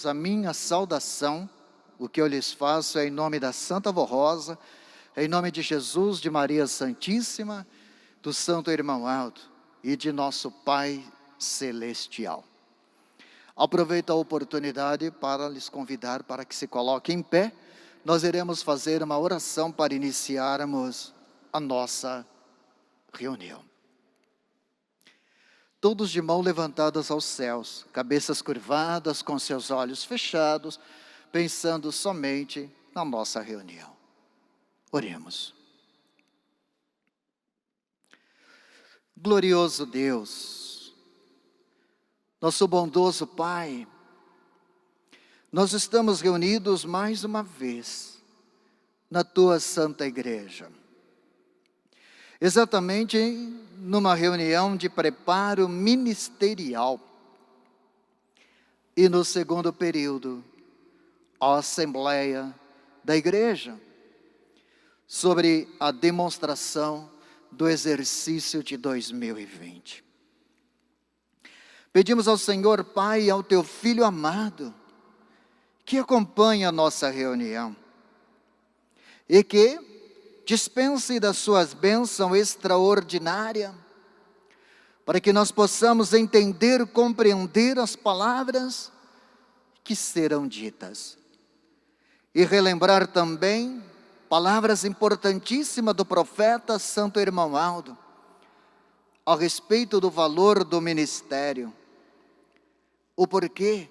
A minha saudação, o que eu lhes faço é em nome da Santa Vó Rosa, é em nome de Jesus, de Maria Santíssima, do Santo Irmão Aldo e de nosso Pai Celestial. Aproveito a oportunidade para lhes convidar para que se coloquem em pé. Nós iremos fazer uma oração para iniciarmos a nossa reunião. Todos de mão levantadas aos céus, cabeças curvadas, com seus olhos fechados, pensando somente na nossa reunião. Oremos. Glorioso Deus, nosso bondoso Pai, nós estamos reunidos mais uma vez na Tua Santa Igreja. Exatamente numa reunião de preparo ministerial. E no segundo período, a Assembleia da Igreja, sobre a demonstração do exercício de 2020. Pedimos ao Senhor Pai e ao Teu Filho amado, que acompanhe a nossa reunião, e que dispense das suas bênçãos extraordinárias, para que nós possamos entender, compreender as palavras que serão ditas. E relembrar também palavras importantíssimas do profeta Santo Irmão Aldo, a respeito do valor do ministério. O porquê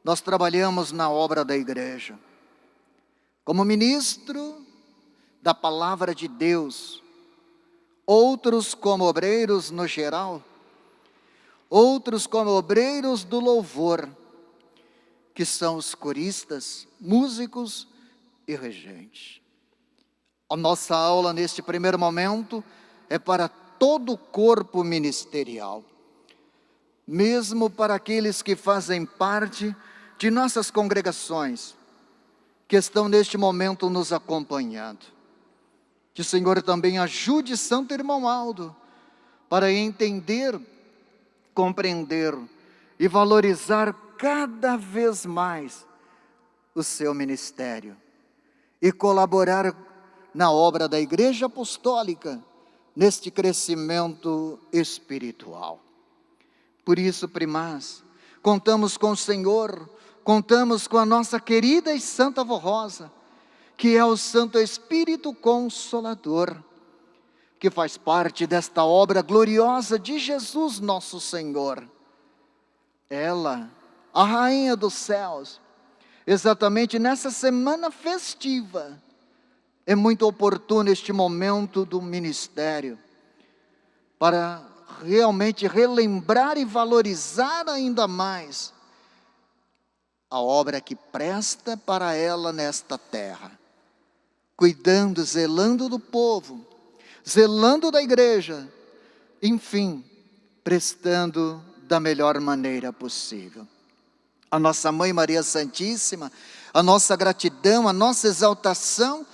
nós trabalhamos na obra da igreja. Como ministro da palavra de Deus, outros como obreiros no geral, outros como obreiros do louvor, que são os coristas, músicos e regentes. A nossa aula neste primeiro momento é para todo o corpo ministerial, mesmo para aqueles que fazem parte de nossas congregações, que estão neste momento nos acompanhando. Que o Senhor também ajude Santo Irmão Aldo para entender, compreender e valorizar cada vez mais o seu ministério e colaborar na obra da Igreja Apostólica neste crescimento espiritual. Por isso, primaz, contamos com o Senhor, contamos com a nossa querida e Santa Vó Rosa, que é o Santo Espírito Consolador, que faz parte desta obra gloriosa de Jesus nosso Senhor. Ela, a Rainha dos Céus, exatamente nessa semana festiva, é muito oportuno este momento do ministério, para realmente relembrar e valorizar ainda mais a obra que presta para ela nesta terra. Cuidando, zelando do povo, zelando da igreja, enfim, prestando da melhor maneira possível. A nossa Mãe Maria Santíssima, a nossa gratidão, a nossa exaltação,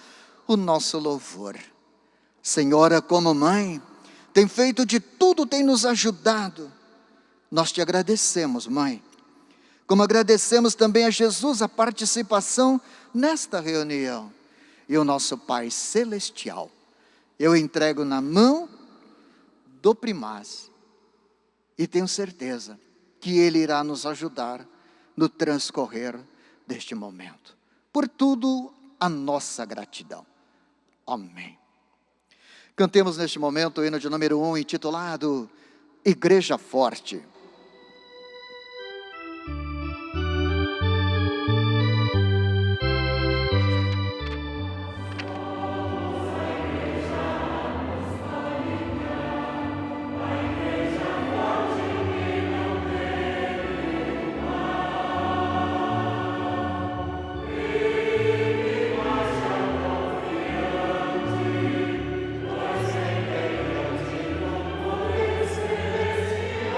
o nosso louvor. Senhora, como mãe, tem feito de tudo, tem nos ajudado. Nós te agradecemos, Mãe. Como agradecemos também a Jesus a participação nesta reunião. E o nosso Pai Celestial, eu entrego na mão do primaz. E tenho certeza que Ele irá nos ajudar no transcorrer deste momento. Por tudo, a nossa gratidão. Amém. Cantemos neste momento o hino de número 1, intitulado Igreja Forte.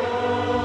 Oh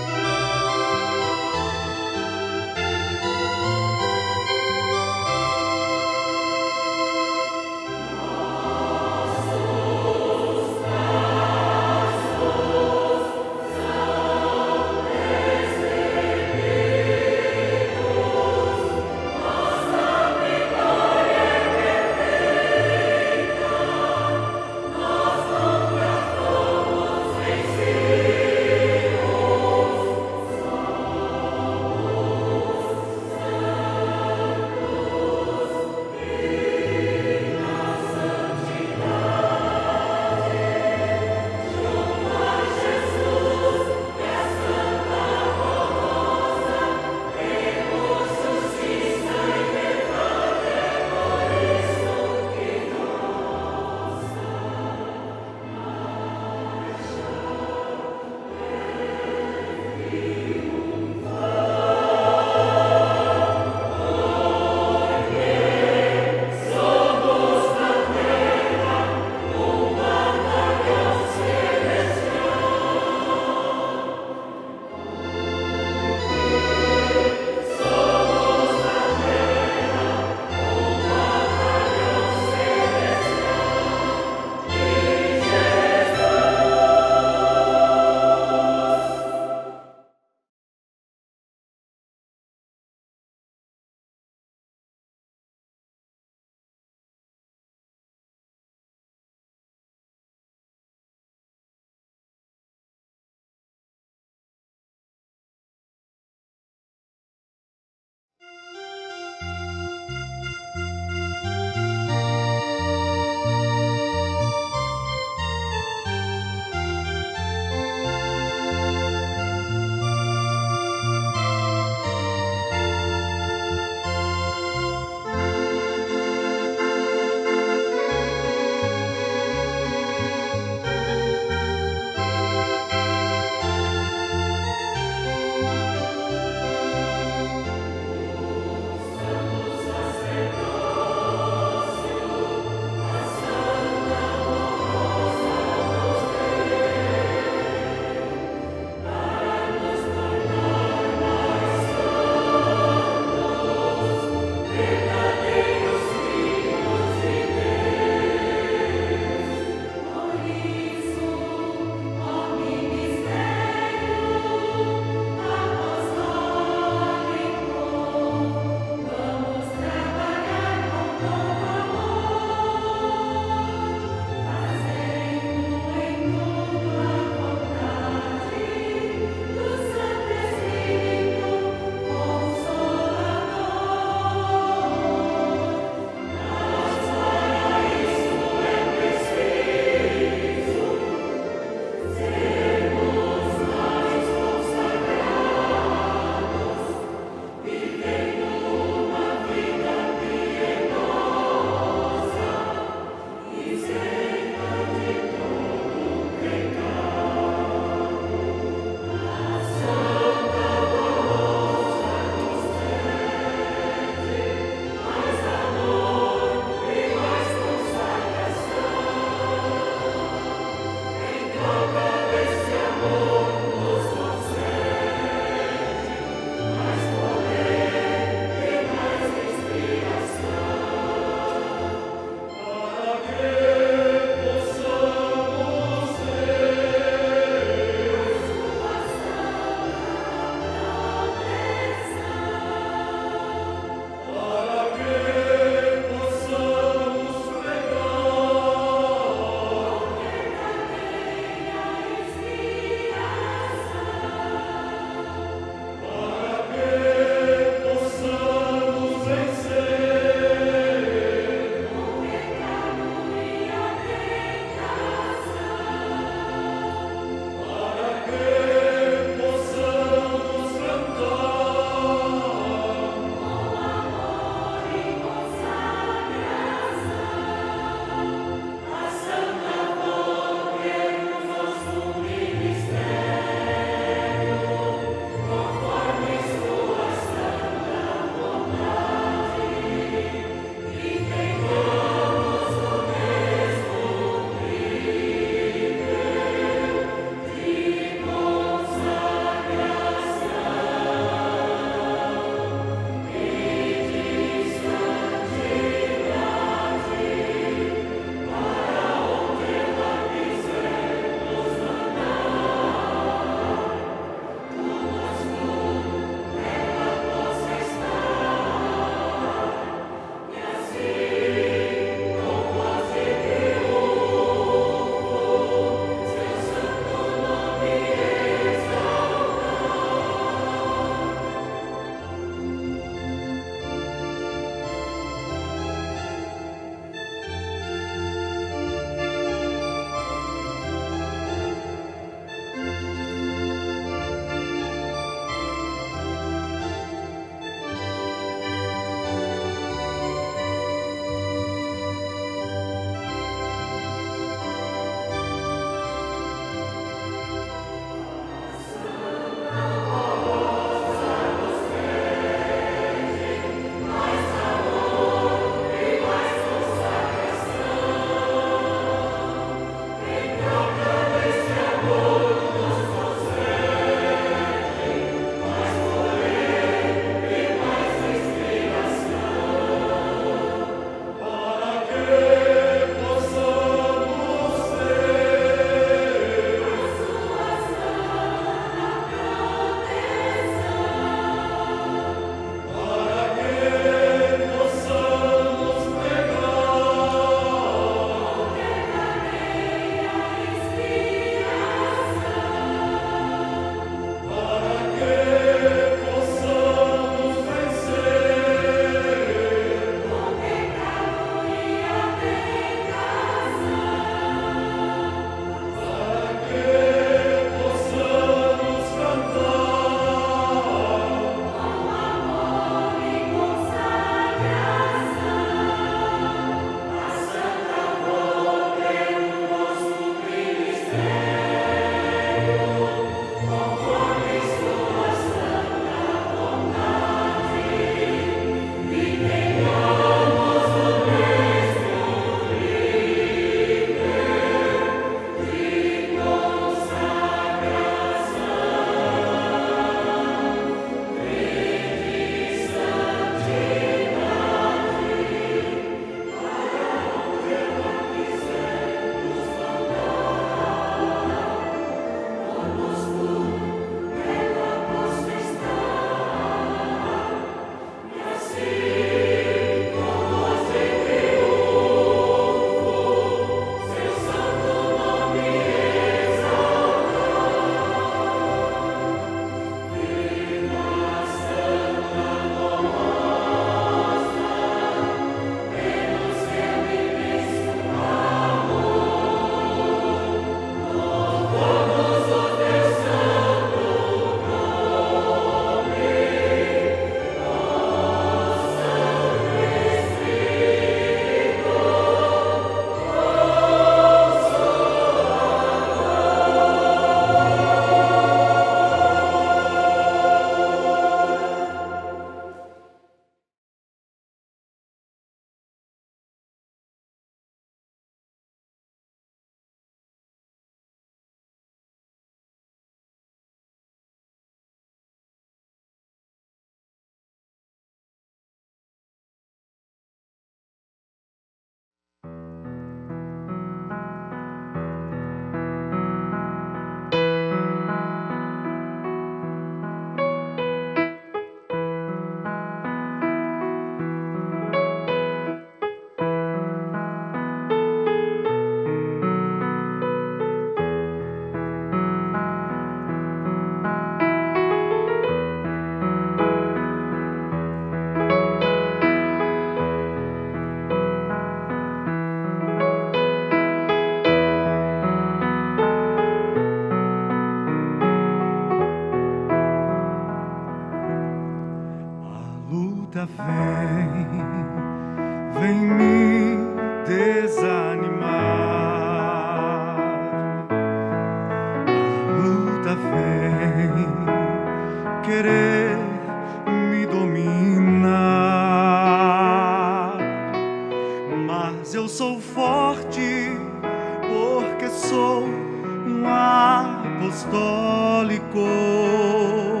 ficou,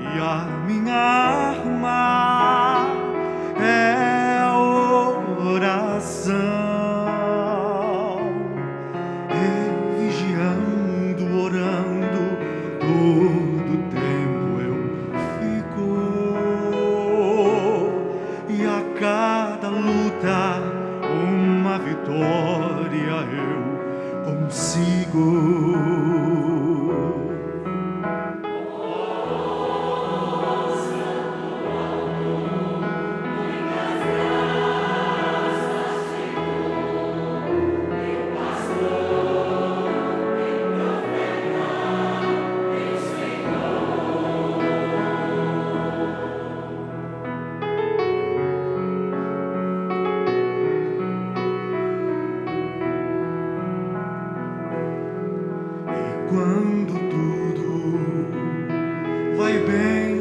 e a minha arma é a oração. E vigiando, orando, todo tempo eu fico, e a cada luta uma vitória eu consigo. Quando tudo vai bem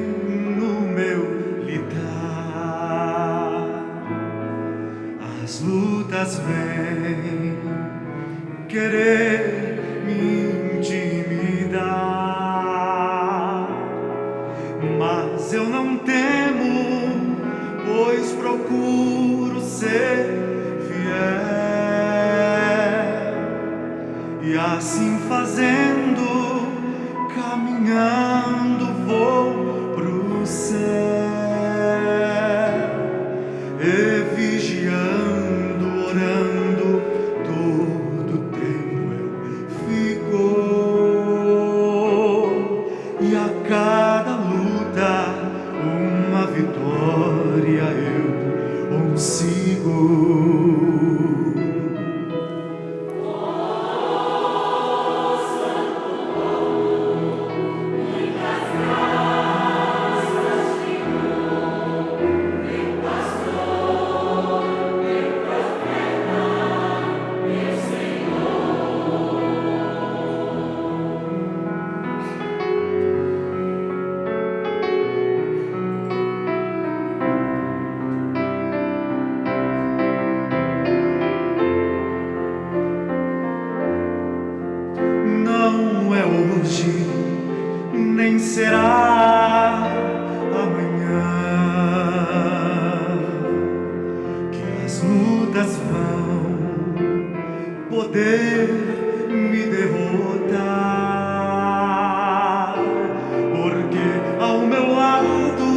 no meu lidar, as lutas vêm querer me intimidar, mas eu não temo, pois procuro ser fiel. E assim fazendo, caminhando, vou pro céu. E vigiando, orando, todo tempo eu fico. E a cada luta, uma vitória eu consigo. Não é hoje, nem será amanhã, que as lutas vão poder me derrotar, porque ao meu lado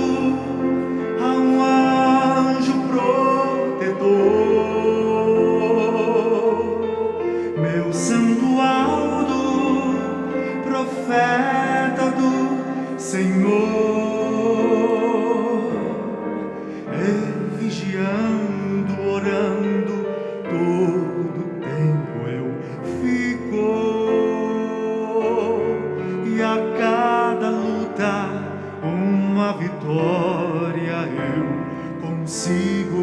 há um anjo protetor, meu santo alto, profeta do Senhor. E vigiando, orando, todo tempo eu fico, e a cada luta uma vitória eu consigo.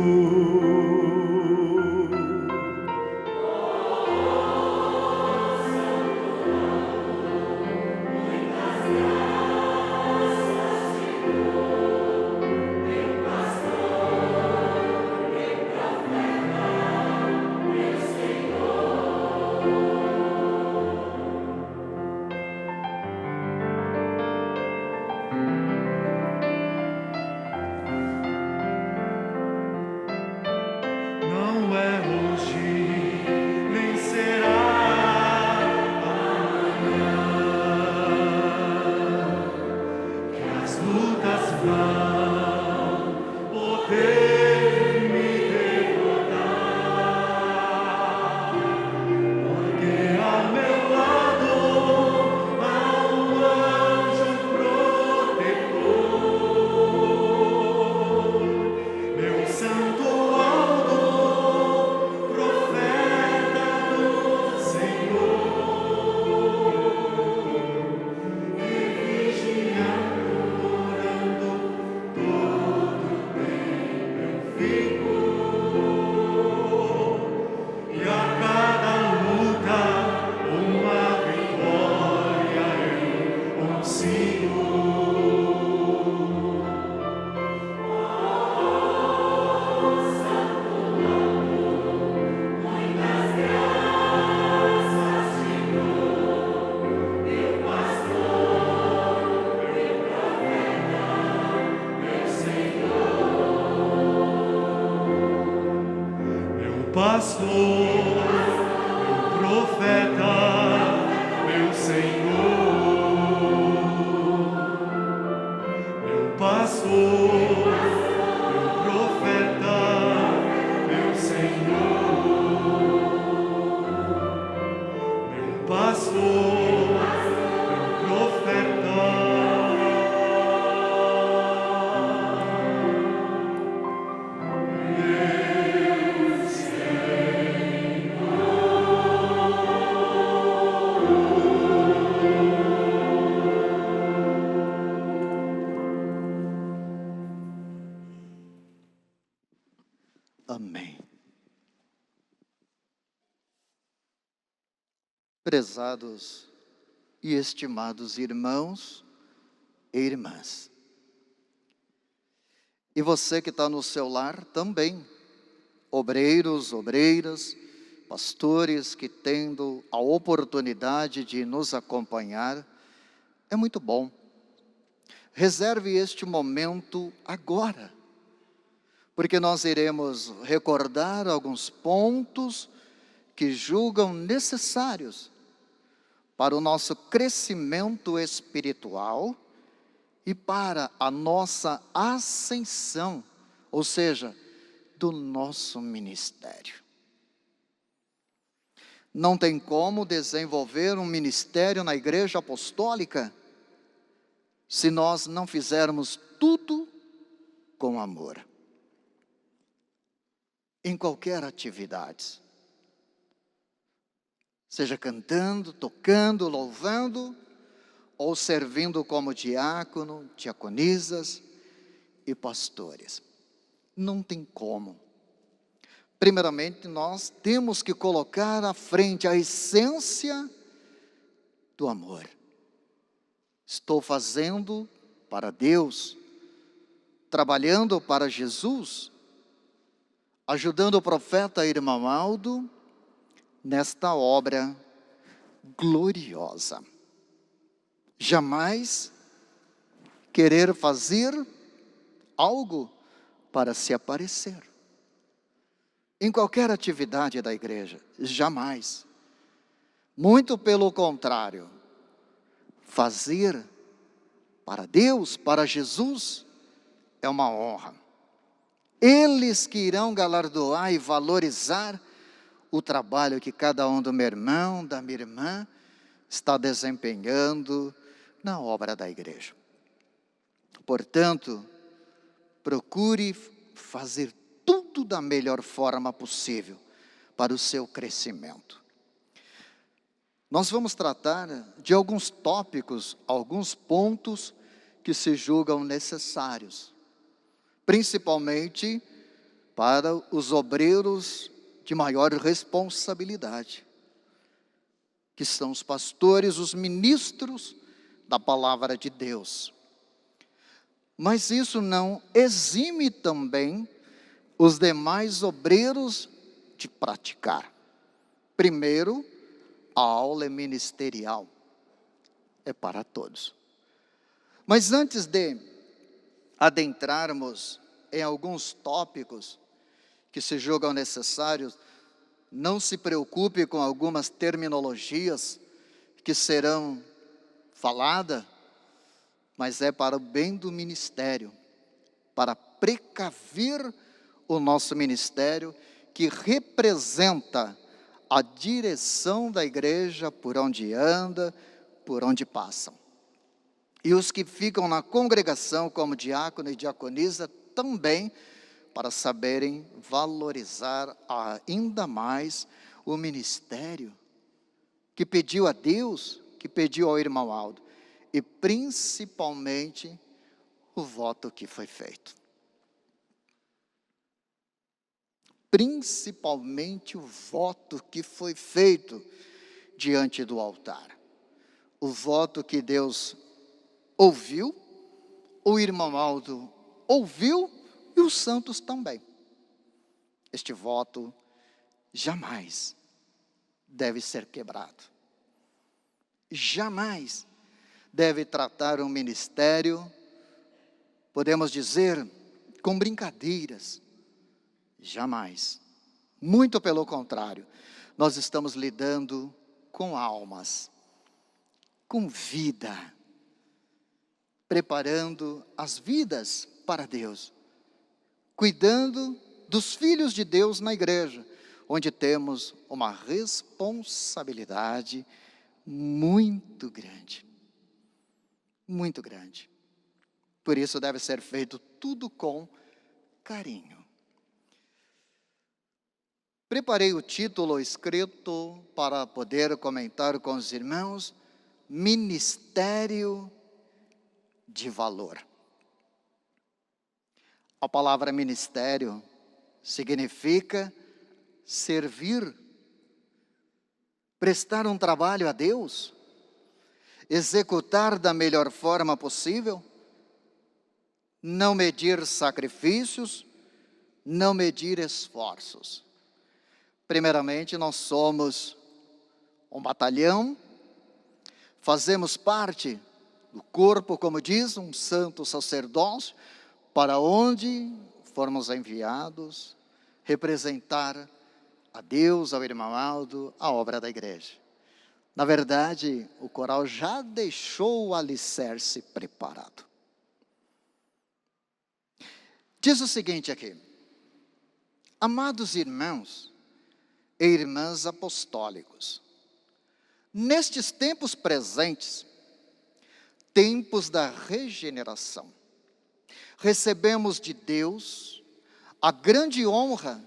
pastor, meu profeta, meu Senhor, meu pastor, meu profeta, meu Senhor, meu pastor, meu profeta. Amém. Prezados e estimados irmãos e irmãs, e você que está no seu lar também, obreiros, obreiras, pastores que tendo a oportunidade de nos acompanhar, é muito bom. Reserve este momento agora, porque nós iremos recordar alguns pontos que julgam necessários para o nosso crescimento espiritual e para a nossa ascensão, ou seja, do nosso ministério. Não tem como desenvolver um ministério na Igreja Apostólica se nós não fizermos tudo com amor. Em qualquer atividade, seja cantando, tocando, louvando, ou servindo como diácono, diaconisas e pastores. Não tem como. Primeiramente, nós temos que colocar à frente a essência do amor. Estou fazendo para Deus, trabalhando para Jesus, ajudando o profeta irmão Aldo nesta obra gloriosa. Jamais querer fazer algo para se aparecer. Em qualquer atividade da igreja, jamais. Muito pelo contrário, fazer para Deus, para Jesus, é uma honra. Eles que irão galardoar e valorizar o trabalho que cada um do meu irmão, da minha irmã, está desempenhando na obra da igreja. Portanto, procure fazer tudo da melhor forma possível para o seu crescimento. Nós vamos tratar de alguns tópicos, alguns pontos que se julgam necessários, principalmente para os obreiros de maior responsabilidade, que são os pastores, os ministros da palavra de Deus. Mas isso não exime também os demais obreiros de praticar. Primeiro, a aula é ministerial, é para todos. Mas antes de adentrarmos em alguns tópicos que se julgam necessários, não se preocupe com algumas terminologias que serão faladas, mas é para o bem do ministério, para precaver o nosso ministério, que representa a direção da igreja por onde anda, por onde passam. E os que ficam na congregação como diácono e diaconisa também, para saberem valorizar ainda mais o ministério que pediu a Deus, que pediu ao irmão Aldo, e principalmente o voto que foi feito. Principalmente o voto que foi feito diante do altar. O voto que Deus ouviu, o irmão Aldo ouviu e os santos também. Este voto jamais deve ser quebrado. Jamais deve tratar um ministério, podemos dizer, com brincadeiras. Jamais. Muito pelo contrário, nós estamos lidando com almas, com vida, preparando as vidas para Deus, cuidando dos filhos de Deus na igreja, onde temos uma responsabilidade muito grande, muito grande. Por isso deve ser feito tudo com carinho. Preparei o título escrito para poder comentar com os irmãos: Ministério de Valor. A palavra ministério significa servir, prestar um trabalho a Deus, executar da melhor forma possível, não medir sacrifícios, não medir esforços. Primeiramente, nós somos um batalhão, fazemos parte do corpo, como diz, um santo sacerdócio, para onde formos enviados representar a Deus, ao irmão Aldo, a obra da igreja. Na verdade, o coral já deixou o alicerce preparado. Diz o seguinte aqui: amados irmãos e irmãs apostólicos, nestes tempos presentes, tempos da regeneração, recebemos de Deus a grande honra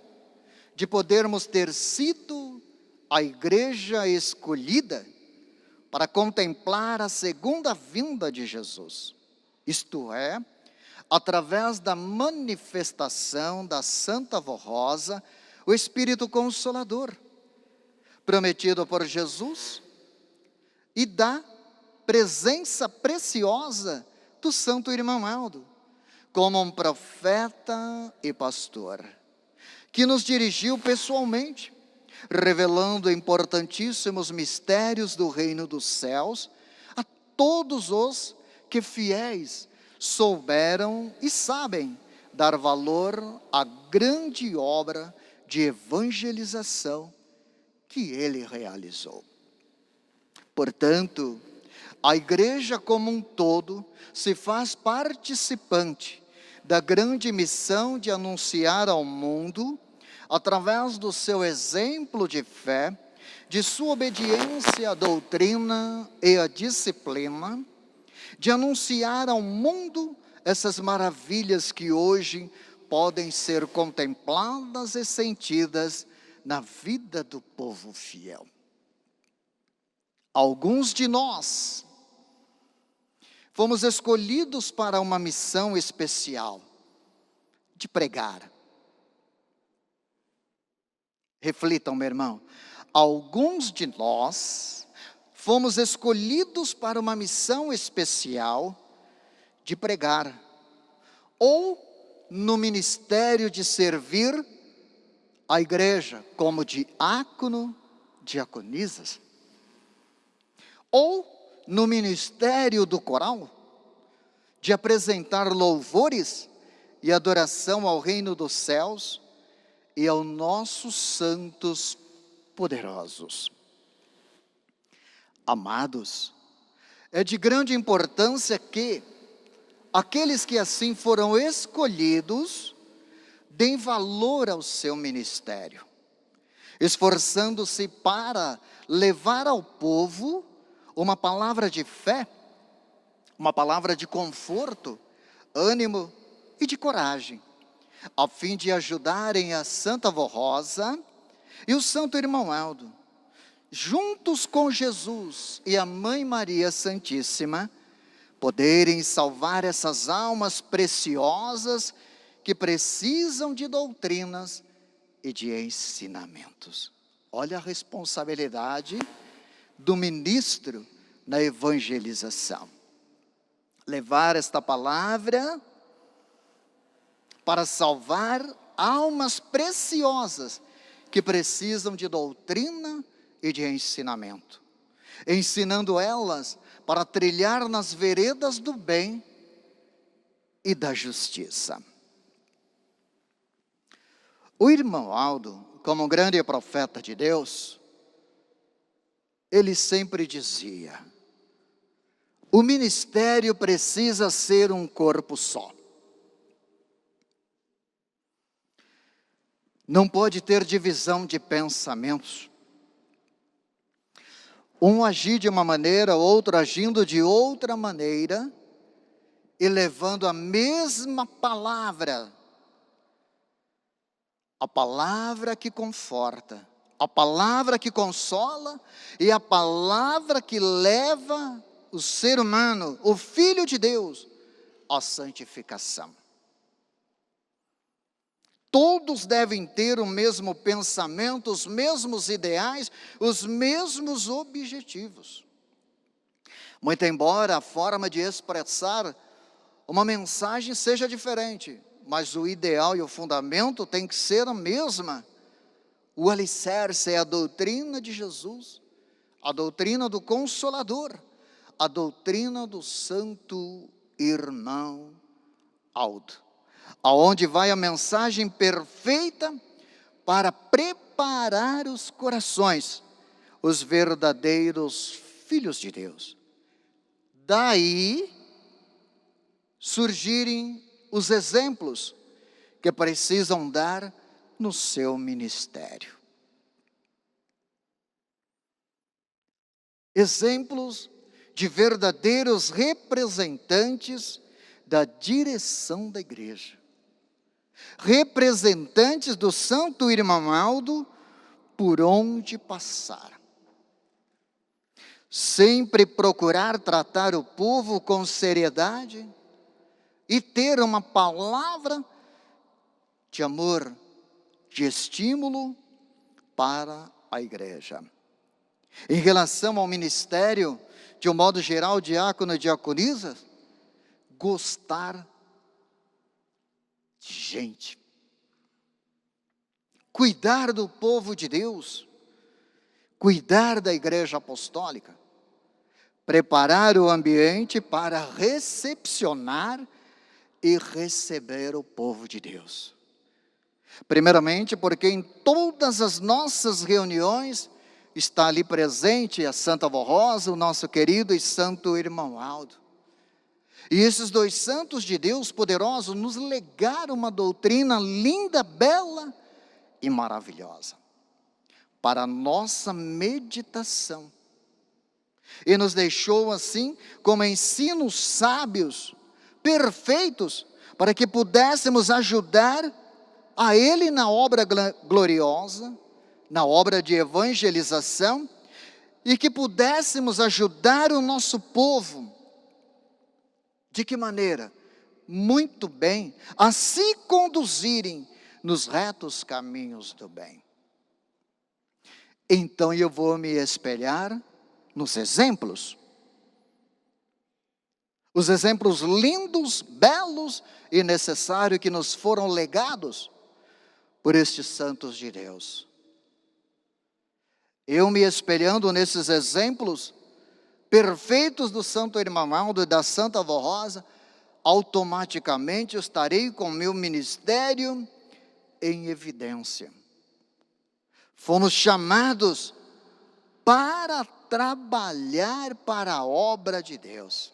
de podermos ter sido a igreja escolhida para contemplar a segunda vinda de Jesus, isto é, através da manifestação da Santa Voz Rosa, o Espírito Consolador, prometido por Jesus, e da presença preciosa do Santo Irmão Aldo, como um profeta e pastor, que nos dirigiu pessoalmente, revelando importantíssimos mistérios do reino dos céus a todos os que fiéis souberam e sabem dar valor à grande obra de evangelização que ele realizou. Portanto, a igreja como um todo se faz participante da grande missão de anunciar ao mundo, através do seu exemplo de fé, de sua obediência à doutrina e à disciplina, de anunciar ao mundo essas maravilhas que hoje podem ser contempladas e sentidas na vida do povo fiel. Alguns de nós fomos escolhidos para uma missão especial, de pregar. Reflitam, meu irmão. Alguns de nós fomos escolhidos para uma missão especial de pregar, ou no ministério de servir a igreja, como diácono, diaconisas, ou no ministério do coral, de apresentar louvores e adoração ao reino dos céus e aos nossos santos poderosos. Amados, é de grande importância que aqueles que assim foram escolhidos deem valor ao seu ministério, esforçando-se para levar ao povo uma palavra de fé, uma palavra de conforto, ânimo e de coragem, a fim de ajudarem a Santa Voz Rosa e o Santo Irmão Aldo, juntos com Jesus e a Mãe Maria Santíssima, poderem salvar essas almas preciosas que precisam de doutrinas e de ensinamentos. Olha a responsabilidade do ministro na evangelização. Levar esta palavra para salvar almas preciosas que precisam de doutrina e de ensinamento, ensinando elas para trilhar nas veredas do bem e da justiça. O irmão Aldo, como um grande profeta de Deus, ele sempre dizia: o ministério precisa ser um corpo só. Não pode ter divisão de pensamentos. Um agir de uma maneira, outro agindo de outra maneira, e levando a mesma palavra. A palavra que conforta, a palavra que consola e a palavra que leva o ser humano, o Filho de Deus, à santificação. Todos devem ter o mesmo pensamento, os mesmos ideais, os mesmos objetivos. Muito embora a forma de expressar uma mensagem seja diferente, mas o ideal e o fundamento tem que ser a mesma. O alicerce é a doutrina de Jesus, a doutrina do Consolador, a doutrina do Santo Irmão Aldo, aonde vai a mensagem perfeita para preparar os corações, os verdadeiros filhos de Deus. Daí surgirem os exemplos que precisam dar no seu ministério. Exemplos de verdadeiros representantes da direção da igreja. Representantes do Santo Irmão Aldo por onde passar. Sempre procurar tratar o povo com seriedade e ter uma palavra de amor, de estímulo para a igreja. Em relação ao ministério, de um modo geral, diácono e diaconisa, gostar de gente. Cuidar do povo de Deus, cuidar da igreja apostólica, preparar o ambiente para recepcionar e receber o povo de Deus. Primeiramente, porque em todas as nossas reuniões está ali presente a Santa Avó Rosa, o nosso querido e santo irmão Aldo. E esses dois santos de Deus poderosos nos legaram uma doutrina linda, bela e maravilhosa para a nossa meditação. E nos deixou assim como ensinos sábios, perfeitos, para que pudéssemos ajudar a Ele na obra gloriosa, na obra de evangelização, e que pudéssemos ajudar o nosso povo. De que maneira? Muito bem, a se conduzirem nos retos caminhos do bem. Então eu vou me espelhar nos exemplos. Os exemplos lindos, belos e necessários que nos foram legados por estes santos de Deus. Eu me espelhando nesses exemplos perfeitos do Santo Irmão Aldo e da Santa Avó Rosa, automaticamente eu estarei com o meu ministério em evidência. Fomos chamados para trabalhar para a obra de Deus.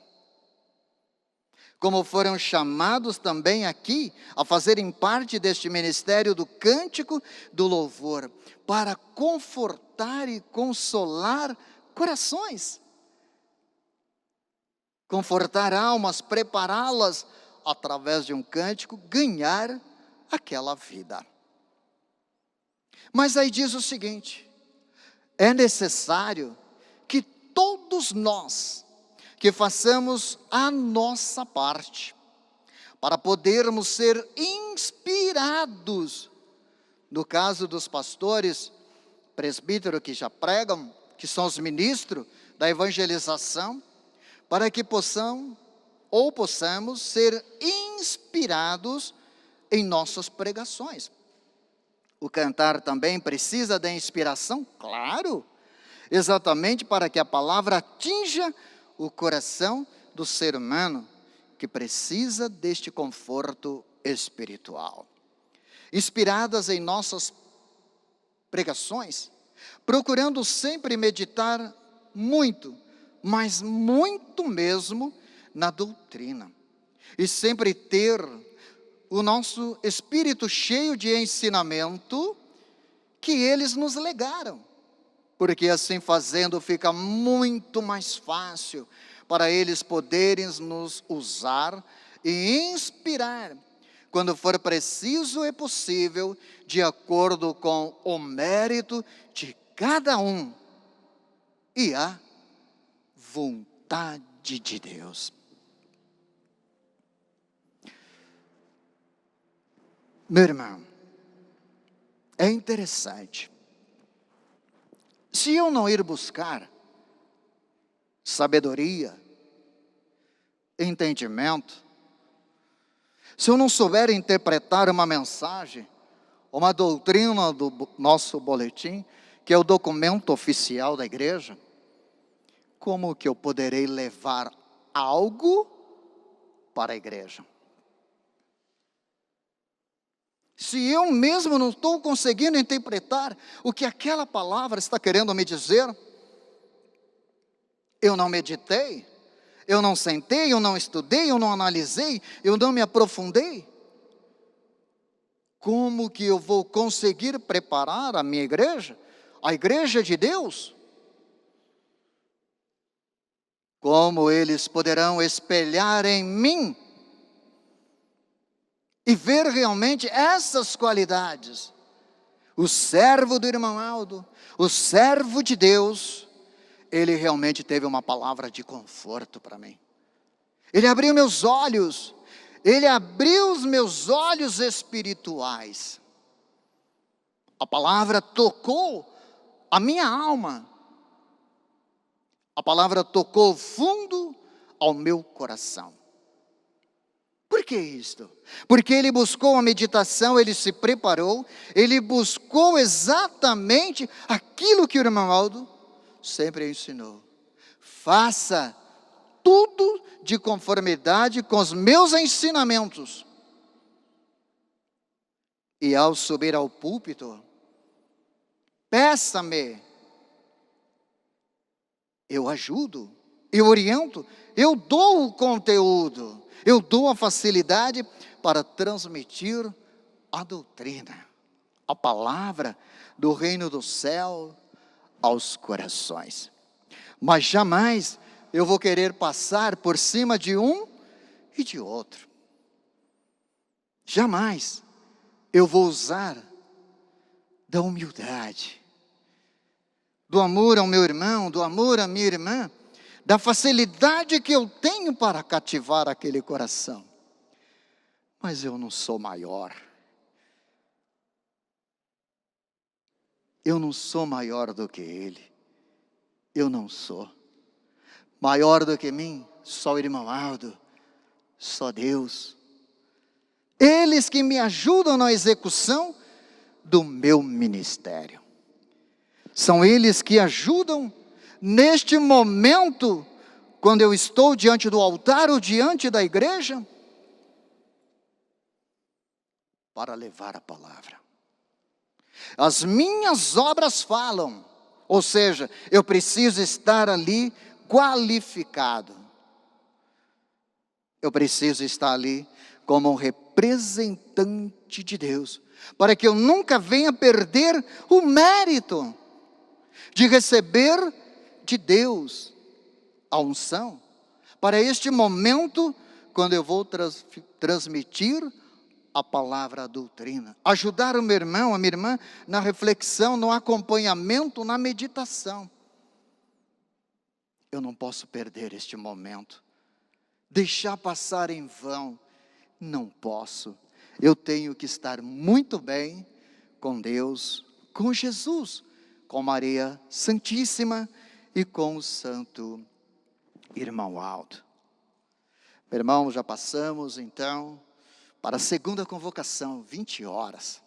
Como foram chamados também aqui a fazerem parte deste ministério do cântico do louvor, para confortar e consolar corações. Confortar almas, prepará-las através de um cântico, ganhar aquela vida. Mas aí diz o seguinte: é necessário que todos nós que façamos a nossa parte, para podermos ser inspirados, no caso dos pastores, presbíteros que já pregam, que são os ministros da evangelização, para que possamos ser inspirados em nossas pregações. O cantar também precisa da inspiração, claro, exatamente para que a palavra atinja o coração do ser humano, que precisa deste conforto espiritual. Inspiradas em nossas pregações, procurando sempre meditar muito, mas muito mesmo, na doutrina. E sempre ter o nosso espírito cheio de ensinamento que eles nos legaram. Porque assim fazendo fica muito mais fácil para eles poderem nos usar e inspirar, quando for preciso e possível, de acordo com o mérito de cada um e a vontade de Deus. Meu irmão, é interessante. Se eu não ir buscar sabedoria, entendimento, se eu não souber interpretar uma mensagem, uma doutrina do nosso boletim, que é o documento oficial da igreja, como que eu poderei levar algo para a igreja? Se eu mesmo não estou conseguindo interpretar o que aquela palavra está querendo me dizer, eu não meditei, eu não sentei, eu não estudei, eu não analisei, eu não me aprofundei, como que eu vou conseguir preparar a minha igreja, a igreja de Deus? Como eles poderão espelhar em mim e ver realmente essas qualidades? O servo do irmão Aldo, o servo de Deus, ele realmente teve uma palavra de conforto para mim. Ele abriu meus olhos, ele abriu os meus olhos espirituais. A palavra tocou a minha alma. A palavra tocou fundo ao meu coração. Por que isto? Porque ele buscou a meditação, ele se preparou, ele buscou exatamente aquilo que o irmão Aldo sempre ensinou. Faça tudo de conformidade com os meus ensinamentos. E ao subir ao púlpito, peça-me, eu ajudo, eu oriento, eu dou o conteúdo, eu dou a facilidade para transmitir a doutrina, a palavra do reino do céu aos corações. Mas jamais eu vou querer passar por cima de um e de outro. Jamais eu vou usar da humildade, do amor ao meu irmão, do amor à minha irmã, da facilidade que eu tenho para cativar aquele coração. Mas eu não sou maior. Eu não sou maior do que ele. Eu não sou. Maior do que mim, só o irmão Aldo, só Deus. Eles que me ajudam na execução do meu ministério. São eles que ajudam neste momento, quando eu estou diante do altar ou diante da igreja, para levar a palavra. As minhas obras falam, ou seja, eu preciso estar ali qualificado. Eu preciso estar ali como um representante de Deus, para que eu nunca venha perder o mérito de receber de Deus a unção, para este momento, quando eu vou transmitir a palavra, a doutrina, ajudar o meu irmão, a minha irmã, na reflexão, no acompanhamento, na meditação. Eu não posso perder este momento, deixar passar em vão, não posso. Eu tenho que estar muito bem com Deus, com Jesus, com Maria Santíssima e com o santo irmão Aldo. Meu irmão, já passamos então para a segunda convocação, 20 horas.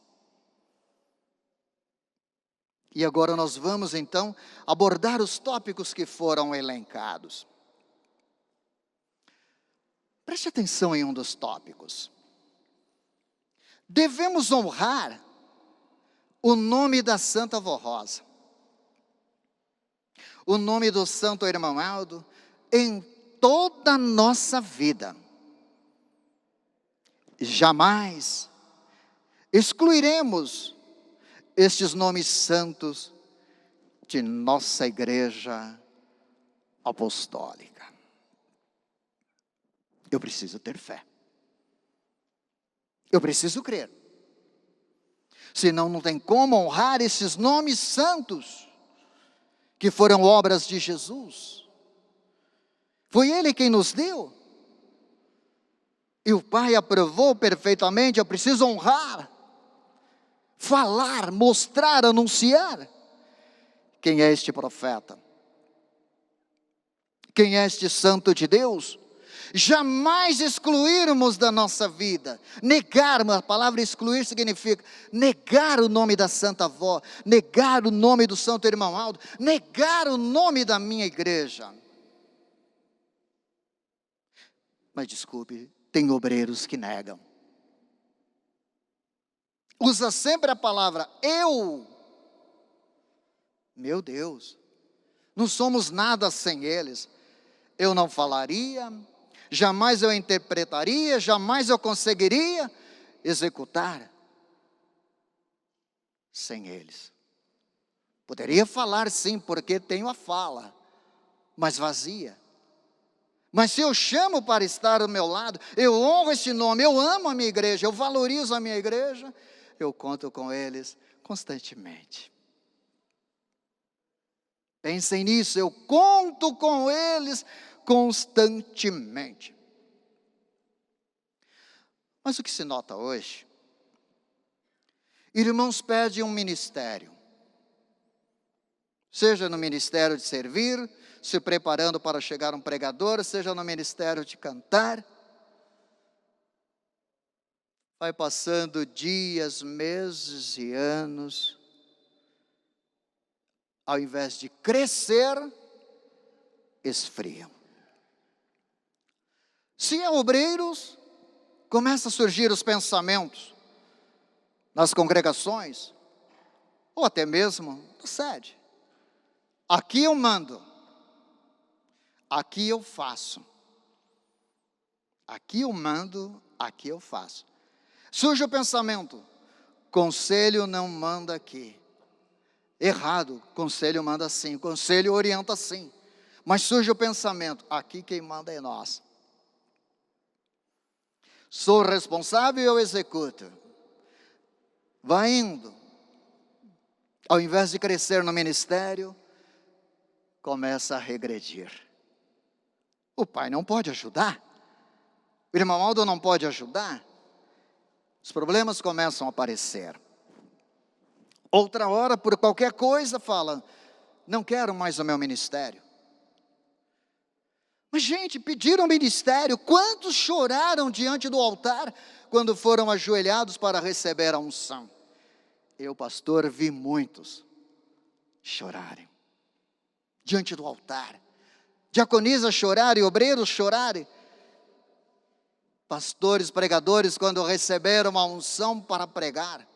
E agora nós vamos então abordar os tópicos que foram elencados. Preste atenção em um dos tópicos. Devemos honrar o nome da Santa Vó Rosa, o nome do Santo Irmão Aldo em toda a nossa vida. Jamais excluiremos estes nomes santos de nossa Igreja Apostólica. Eu preciso ter fé. Eu preciso crer. Senão não tem como honrar esses nomes santos que foram obras de Jesus. Foi Ele quem nos deu. E o Pai aprovou perfeitamente. Eu preciso honrar, falar, mostrar, anunciar quem é este profeta, quem é este santo de Deus. Jamais excluirmos da nossa vida, negarmos. A palavra excluir significa negar o nome da Santa Avó, negar o nome do Santo Irmão Aldo, negar o nome da minha igreja. Mas desculpe, tem obreiros que negam. Usa sempre a palavra eu. Meu Deus, não somos nada sem eles. Eu não falaria, jamais eu interpretaria, jamais eu conseguiria executar sem eles. Poderia falar sim, porque tenho a fala, mas vazia. Mas se eu chamo para estar ao meu lado, eu honro esse nome, eu amo a minha igreja, eu valorizo a minha igreja, eu conto com eles constantemente. Pensem nisso, eu conto com eles constantemente. Mas o que se nota hoje? Irmãos pedem um ministério. Seja no ministério de servir, se preparando para chegar um pregador, seja no ministério de cantar. Vai passando dias, meses e anos. Ao invés de crescer, esfriam. Se é obreiros, começam a surgir os pensamentos nas congregações, ou até mesmo na sede. Aqui eu mando, aqui eu faço. Aqui eu mando, aqui eu faço. Surge o pensamento, conselho não manda aqui. Errado, conselho manda assim, conselho orienta assim. Mas surge o pensamento, aqui quem manda é nós. Sou responsável e eu executo. Vai indo. Ao invés de crescer no ministério, começa a regredir. O pai não pode ajudar. O irmão Aldo não pode ajudar. Os problemas começam a aparecer. Outra hora, por qualquer coisa, fala, não quero mais o meu ministério. Mas gente, pediram ministério, quantos choraram diante do altar, quando foram ajoelhados para receber a unção? Eu, pastor, vi muitos chorarem, diante do altar. Diaconisas chorarem, obreiros chorarem. Pastores, pregadores, quando receberam a unção para pregar.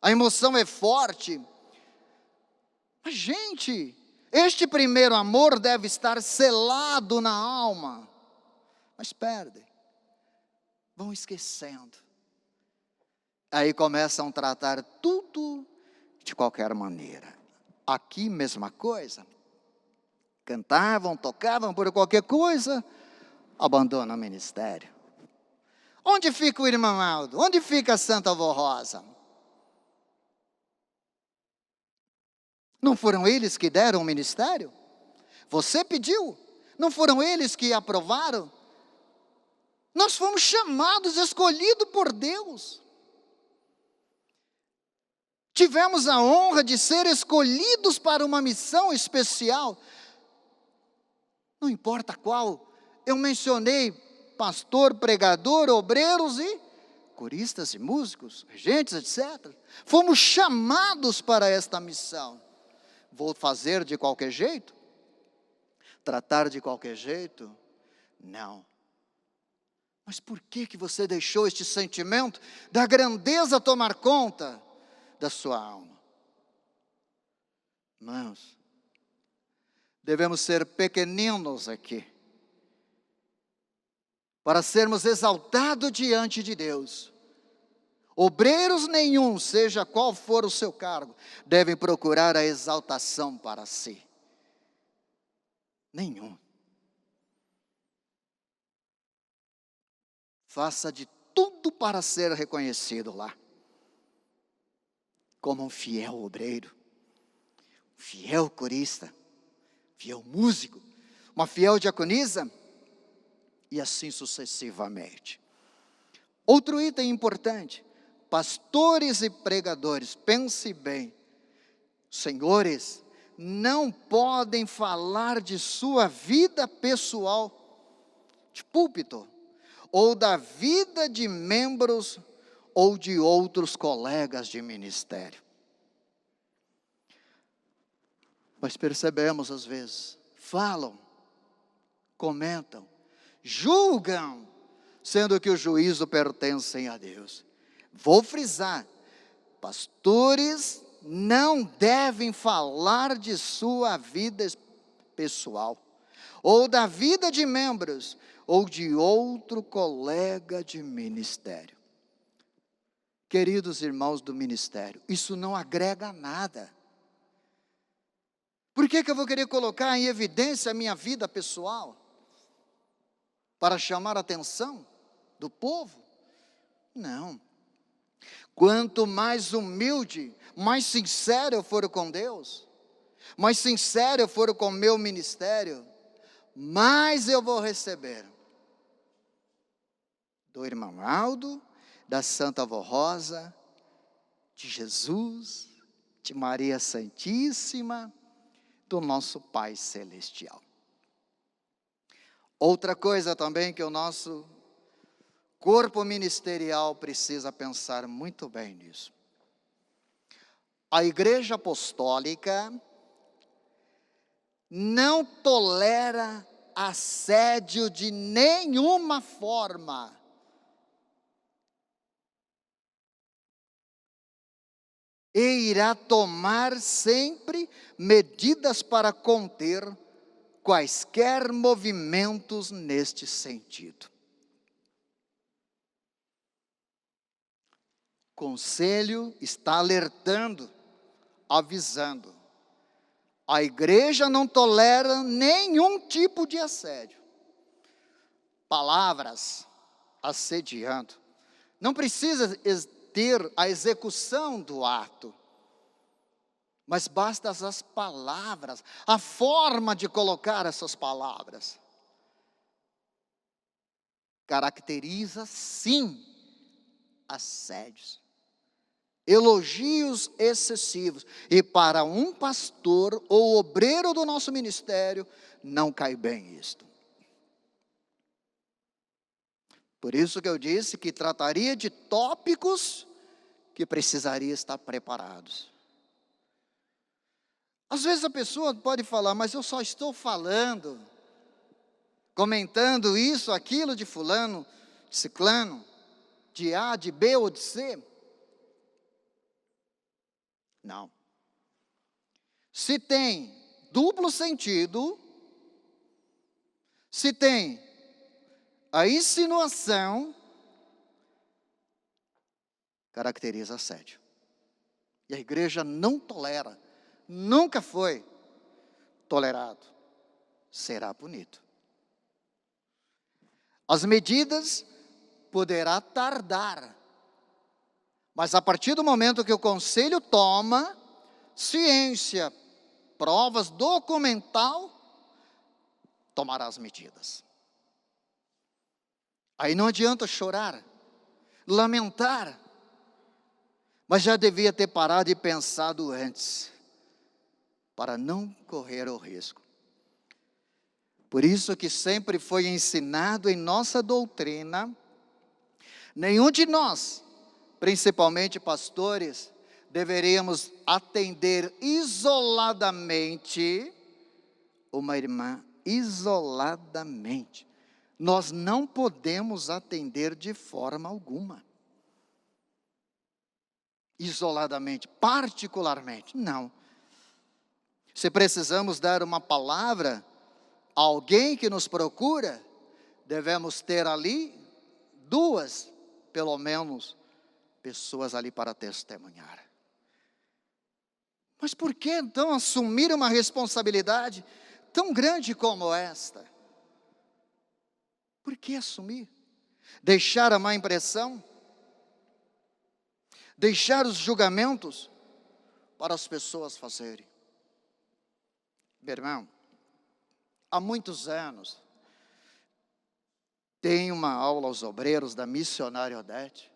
A emoção é forte. Mas gente, este primeiro amor deve estar selado na alma. Mas perdem, vão esquecendo. Aí começam a tratar tudo de qualquer maneira. Aqui mesma coisa. Cantavam, tocavam por qualquer coisa, abandonam o ministério. Onde fica o irmão Aldo? Onde fica a Santa Avó Rosa? Não foram eles que deram o ministério? Você pediu? Não foram eles que aprovaram? Nós fomos chamados, escolhidos por Deus. Tivemos a honra de ser escolhidos para uma missão especial. Não importa qual. Eu mencionei pastor, pregador, obreiros e coristas e músicos, regentes, etc. Fomos chamados para esta missão. Vou fazer de qualquer jeito? Tratar de qualquer jeito? Não. Mas por que você deixou este sentimento da grandeza tomar conta da sua alma. Irmãos, devemos ser pequeninos aqui, para sermos exaltados diante de Deus. Obreiros nenhum, seja qual for o seu cargo, devem procurar a exaltação para si. Nenhum. Faça de tudo para ser reconhecido lá, como um fiel obreiro, fiel corista, fiel músico, uma fiel diaconisa, e assim sucessivamente. Outro item importante, pastores e pregadores, pense bem, senhores, não podem falar de sua vida pessoal, de púlpito, ou da vida de membros ou de outros colegas de ministério. Mas percebemos às vezes, falam, comentam, julgam, sendo que o juízo pertence a Deus. Vou frisar, pastores não devem falar de sua vida pessoal, ou da vida de membros, ou de outro colega de ministério. Queridos irmãos do ministério, isso não agrega nada. Por que eu vou querer colocar em evidência a minha vida pessoal? Para chamar a atenção do povo? Não. Quanto mais humilde, mais sincero eu for com Deus, mais sincero eu for com o meu ministério, mais eu vou receber. Do irmão Aldo, da Santa Avó Rosa, de Jesus, de Maria Santíssima, do nosso Pai Celestial. Outra coisa também que o nosso corpo ministerial precisa pensar muito bem nisso. A Igreja Apostólica não tolera assédio de nenhuma forma. E irá tomar sempre medidas para conter quaisquer movimentos neste sentido. O Conselho está alertando, avisando. A igreja não tolera nenhum tipo de assédio. Palavras assediando. Não precisa ter a execução do ato, mas basta as palavras, a forma de colocar essas palavras. Caracteriza sim assédios, elogios excessivos, e para um pastor ou obreiro do nosso ministério, não cai bem isto. Por isso que eu disse que trataria de tópicos que precisaria estar preparados. Às vezes a pessoa pode falar, mas eu só estou falando, comentando isso, aquilo de fulano, de ciclano, de A, de B ou de C. Não. Se tem duplo sentido, se tem a insinuação, caracteriza assédio. E a igreja não tolera, nunca foi tolerado, será punido. As medidas poderá tardar, mas a partir do momento que o conselho toma ciência, provas documental, tomará as medidas. Aí não adianta chorar, lamentar, mas já devia ter parado e pensado antes, para não correr o risco. Por isso que sempre foi ensinado em nossa doutrina, nenhum de nós, principalmente pastores, deveríamos atender isoladamente uma irmã, isoladamente. Nós não podemos atender de forma alguma. isoladamente, particularmente. Não. Se precisamos dar uma palavra a alguém que nos procura, devemos ter ali 2, pelo menos, pessoas ali para testemunhar. Mas por que então assumir uma responsabilidade tão grande como esta? Por que assumir? Deixar a má impressão? Deixar os julgamentos para as pessoas fazerem? Meu irmão, há muitos anos, tem uma aula aos obreiros da missionária Odete,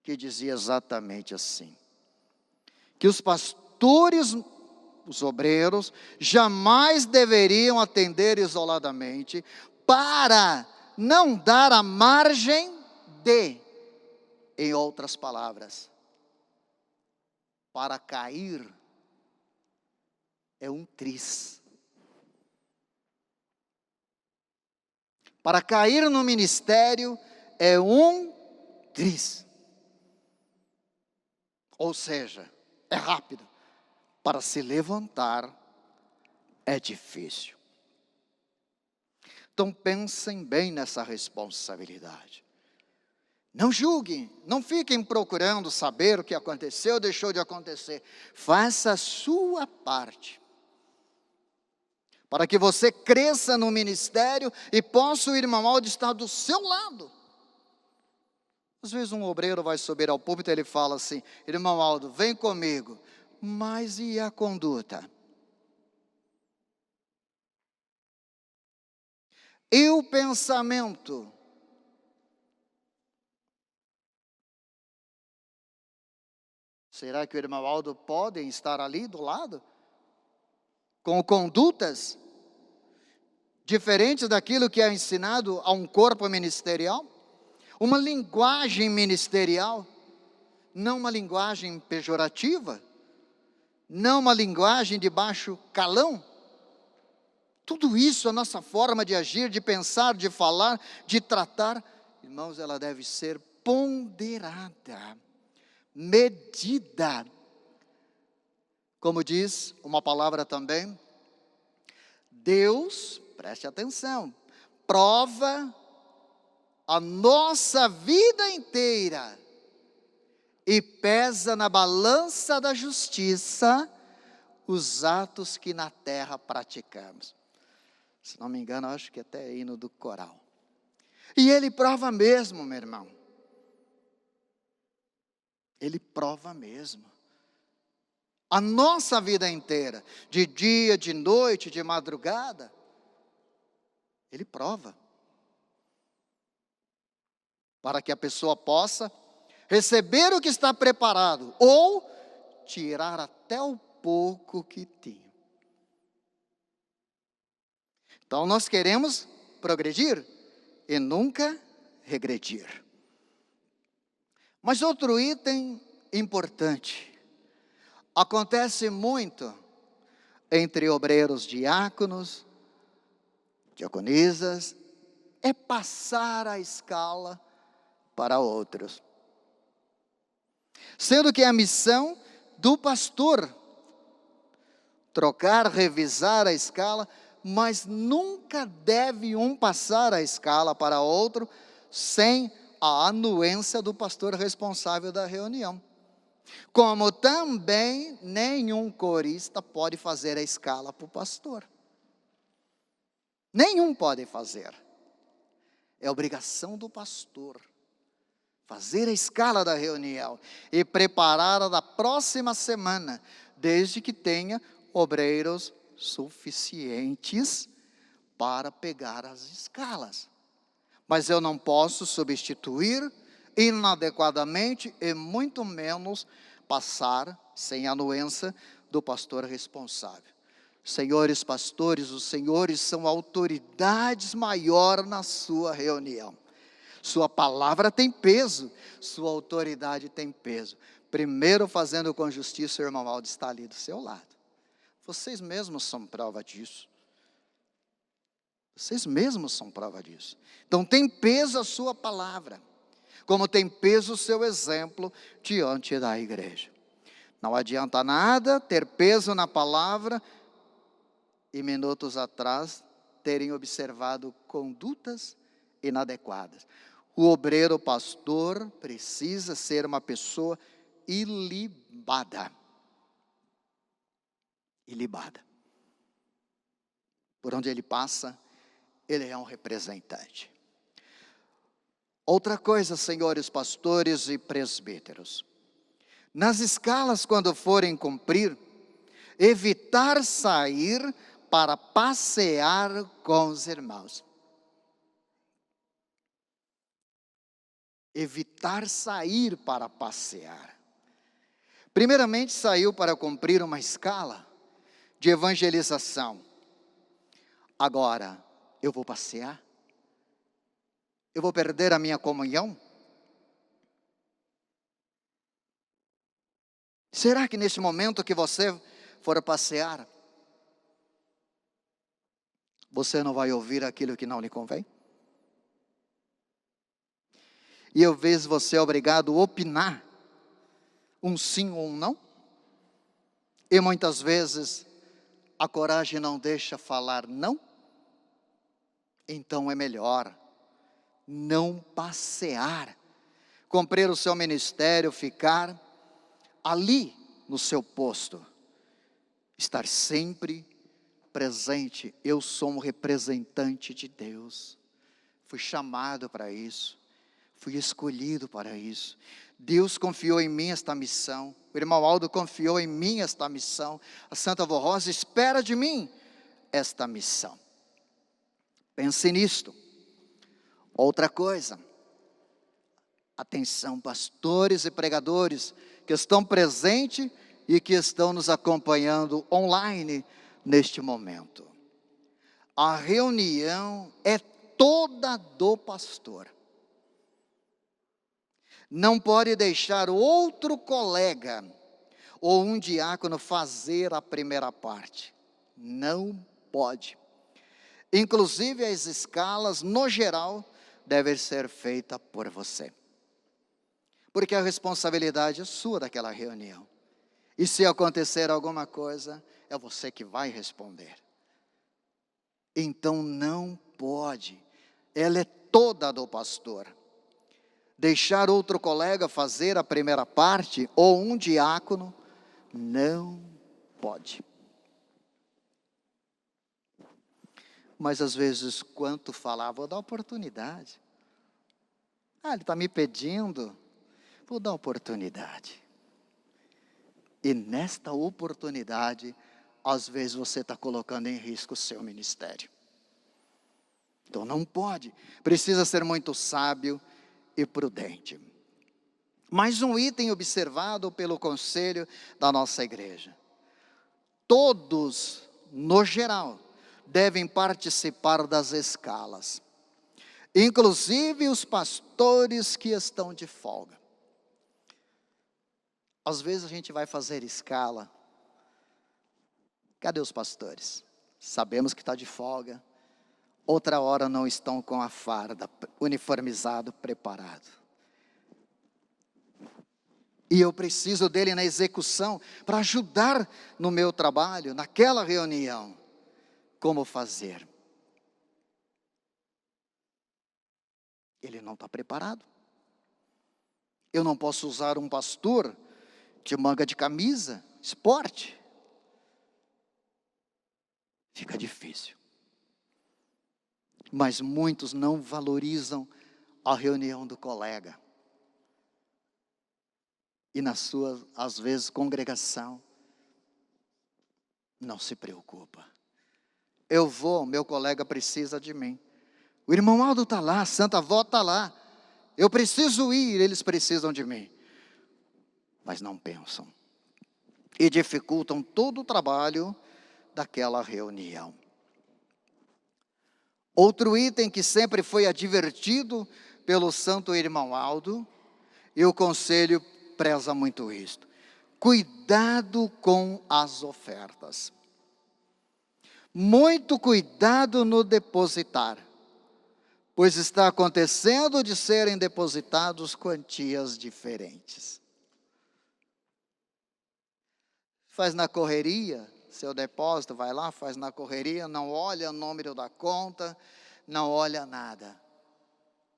que dizia exatamente assim, que os pastores, os obreiros, jamais deveriam atender isoladamente, para não dar a margem de, em outras palavras, para cair é um tris. Para cair no ministério é um tris. Ou seja, é rápido. Para se levantar é difícil. Então pensem bem nessa responsabilidade. Não julguem, não fiquem procurando saber o que aconteceu ou deixou de acontecer. Faça a sua parte, para que você cresça no ministério e possa o irmão Aldo estar do seu lado. Às vezes um obreiro vai subir ao púlpito e ele fala assim: irmão Aldo, vem comigo. Mas e a conduta? E o pensamento? Será que o irmão Aldo pode estar ali do lado? Com condutas diferentes daquilo que é ensinado a um corpo ministerial? Uma linguagem ministerial, não uma linguagem pejorativa, não uma linguagem de baixo calão. Tudo isso, a nossa forma de agir, de pensar, de falar, de tratar, irmãos, ela deve ser ponderada, medida. Como diz uma palavra também, Deus, preste atenção, prova a nossa vida inteira e pesa na balança da justiça os atos que na terra praticamos. Se não me engano, acho que até é hino do coral. E ele prova mesmo, meu irmão. Ele prova mesmo. A nossa vida inteira, de dia, de noite, de madrugada, ele prova. Para que a pessoa possa receber o que está preparado, ou tirar até o pouco que tinha. Então nós queremos progredir e nunca regredir. Mas outro item importante, acontece muito entre obreiros diáconos, diaconisas, é passar a escala para outros. Sendo que é a missão do pastor trocar, revisar a escala, mas nunca deve um passar a escala para outro sem a anuência do pastor responsável da reunião. Como também nenhum corista pode fazer a escala para o pastor. Nenhum pode fazer. É obrigação do pastor fazer a escala da reunião e preparar-a da próxima semana, desde que tenha obreiros suficientes para pegar as escalas. Mas eu não posso substituir inadequadamente e muito menos passar sem a anuência do pastor responsável. Senhores pastores, os senhores são autoridades maior na sua reunião. Sua palavra tem peso, sua autoridade tem peso. Primeiro fazendo com justiça, o irmão Aldo está ali do seu lado. Vocês mesmos são prova disso. Vocês mesmos são prova disso. Então tem peso a sua palavra. como tem peso o seu exemplo diante da igreja. Não adianta nada ter peso na palavra e minutos atrás terem observado condutas inadequadas. O obreiro pastor precisa ser uma pessoa ilibada. Ilibada. Por onde ele passa, ele é um representante. Outra coisa, senhores pastores e presbíteros, nas escalas, quando forem cumprir, evitar sair para passear com os irmãos. Evitar sair para passear. Primeiramente, saiu para cumprir uma escala de evangelização. Agora, eu vou passear? Eu vou perder a minha comunhão? Será que nesse momento que você for passear, você não vai ouvir aquilo que não lhe convém? E eu vejo você obrigado a opinar um sim ou um não? E muitas vezes a coragem não deixa falar não? Então é melhor não passear, cumprir o seu ministério, ficar ali no seu posto, estar sempre presente. Eu sou um representante de Deus, fui chamado para isso, fui escolhido para isso. Deus confiou em mim esta missão, o irmão Aldo confiou em mim esta missão, a Santa Avó Rosa espera de mim esta missão. Pense nisto. Outra coisa, atenção pastores e pregadores que estão presentes e que estão nos acompanhando online neste momento. A reunião é toda do pastor. Não pode deixar outro colega ou um diácono fazer a primeira parte. Não pode. Inclusive as escalas, no geral, devem ser feitas por você. Porque a responsabilidade é sua daquela reunião. E se acontecer alguma coisa, é você que vai responder. Então não pode. Ela é toda do pastor. Deixar outro colega fazer a primeira parte, ou um diácono, não pode. Mas às vezes, quanto falar, vou dar oportunidade. Ele está me pedindo, vou dar oportunidade. E nesta oportunidade, às vezes você está colocando em risco o seu ministério. Então não pode, precisa ser muito sábio e prudente. Mais um item observado pelo conselho da nossa igreja. Todos, no geral, devem participar das escalas. Inclusive os pastores que estão de folga. Às vezes a gente vai fazer escala. Cadê os pastores? Sabemos que está de folga. Outra hora não estão com a farda, uniformizado, preparado. E eu preciso dele na execução, para ajudar no meu trabalho, naquela reunião. Como fazer? Ele não está preparado. Eu não posso usar um pastor de manga de camisa, esporte. Fica difícil. Mas muitos não valorizam a reunião do colega. E na sua, às vezes, congregação, não se preocupa. Eu vou, meu colega precisa de mim. O irmão Aldo está lá, a Santa Avó está lá. Eu preciso ir, eles precisam de mim. Mas não pensam. E dificultam todo o trabalho daquela reunião. Outro item que sempre foi advertido pelo santo irmão Aldo, e o conselho preza muito isto. Cuidado com as ofertas. Muito cuidado no depositar. pois está acontecendo de serem depositados quantias diferentes. Faz na correria, seu depósito, vai lá, faz na correria, não olha o número da conta, não olha nada.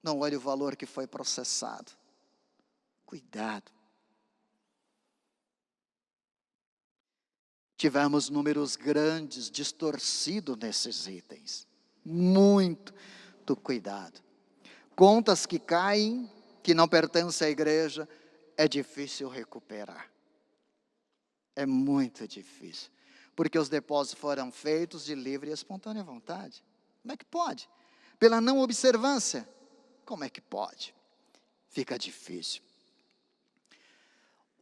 Não olha o valor que foi processado. Cuidado. Tivemos números grandes, distorcidos nesses itens. Muito cuidado. Contas que caem, que não pertencem à igreja, é difícil recuperar. É muito difícil. Porque os depósitos foram feitos de livre e espontânea vontade. Como é que pode? Pela não observância. Como é que pode? Fica difícil.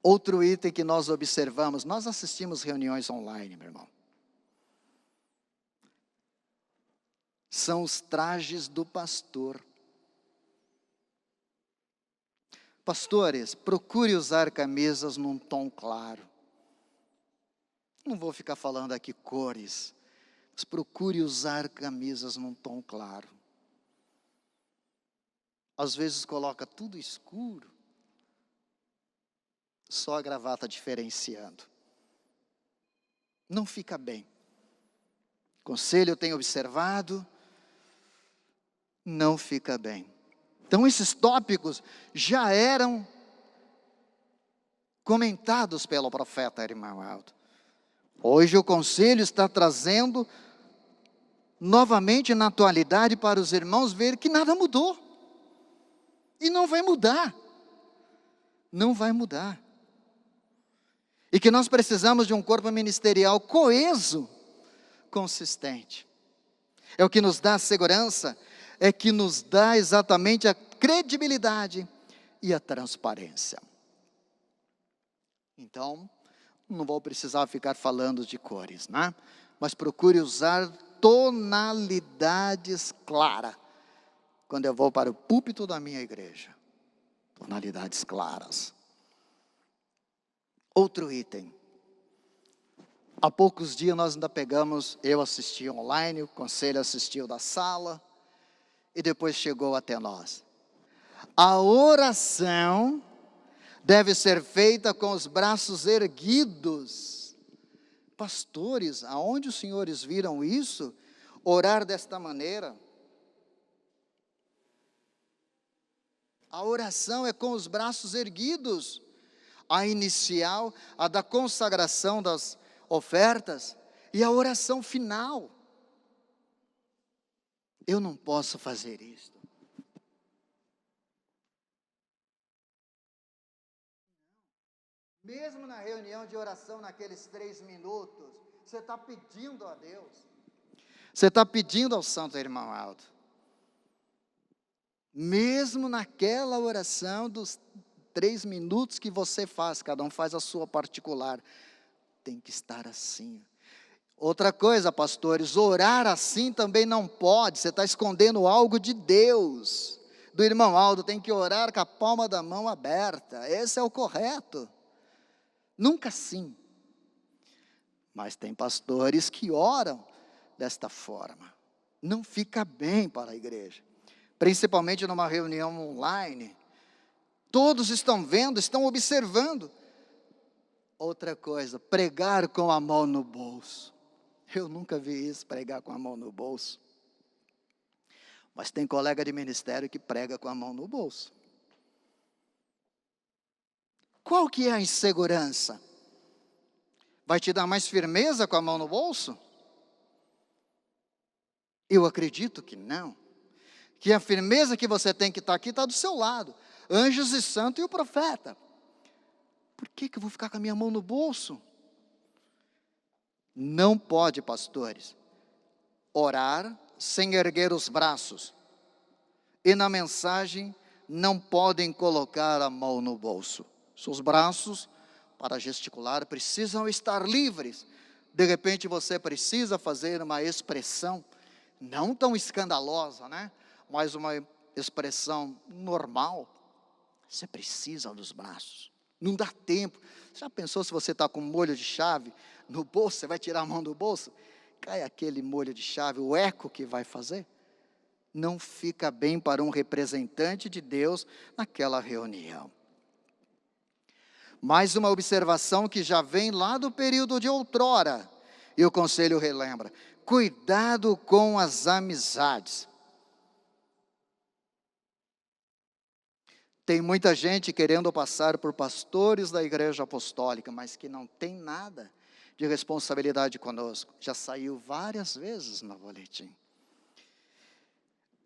Outro item que nós observamos, nós assistimos reuniões online, meu irmão. São os trajes do pastor. Pastores, procure usar camisas num tom claro. Não vou ficar falando aqui cores, mas procure usar camisas num tom claro. Às vezes coloca tudo escuro, só a gravata diferenciando. Não fica bem. Conselho, eu tenho observado, não fica bem. Então esses tópicos já eram comentados pelo profeta Irmão Aldo. Hoje o conselho está trazendo novamente na atualidade para os irmãos ver que nada mudou. E não vai mudar. Não vai mudar. E que nós precisamos de um corpo ministerial coeso, consistente. É o que nos dá segurança, é que nos dá exatamente a credibilidade e a transparência. Então, não vou precisar ficar falando de cores, né? Mas procure usar tonalidades claras. Quando eu vou para o púlpito da minha igreja. Tonalidades claras. Outro item. Há poucos dias nós ainda pegamos, eu assisti online, o conselho assistiu da sala, e depois chegou até nós. A oração deve ser feita com os braços erguidos. Pastores, aonde os senhores viram isso? Orar desta maneira? A oração é com os braços erguidos. A inicial, a da consagração das ofertas e a oração final. Eu não posso fazer isso. Mesmo na reunião de oração, naqueles 3 minutos, você está pedindo a Deus. Você está pedindo ao Santo Irmão Aldo. Mesmo naquela oração dos 3 minutos que você faz, cada um faz a sua particular, tem que estar assim. Outra coisa, pastores, orar assim também não pode, você está escondendo algo de Deus. Do irmão Aldo, tem que orar com a palma da mão aberta, esse é o correto. Nunca assim. Mas tem pastores que oram desta forma. Não fica bem para a igreja. Principalmente numa reunião online. Todos estão vendo, estão observando. Outra coisa, pregar com a mão no bolso. Eu nunca vi isso, pregar com a mão no bolso. Mas tem colega de ministério que prega com a mão no bolso. Qual que é a insegurança? Vai te dar mais firmeza com a mão no bolso? Eu acredito que não. Que a firmeza que você tem que estar aqui está do seu lado. Anjos e santo e o profeta. Por que eu vou ficar com a minha mão no bolso? Não pode, pastores, orar sem erguer os braços. E na mensagem não podem colocar a mão no bolso. Seus braços, para gesticular, precisam estar livres. De repente você precisa fazer uma expressão, não tão escandalosa, né? Mas uma expressão normal. Você precisa dos braços. Não dá tempo. Já pensou se você está com um molho de chave no bolso, você vai tirar a mão do bolso? Cai aquele molho de chave, o eco que vai fazer? não fica bem para um representante de Deus naquela reunião. Mais uma observação que já vem lá do período de outrora, e o conselho relembra: cuidado com as amizades. Tem muita gente querendo passar por pastores da igreja apostólica, mas que não tem nada de responsabilidade conosco. Já saiu várias vezes no boletim.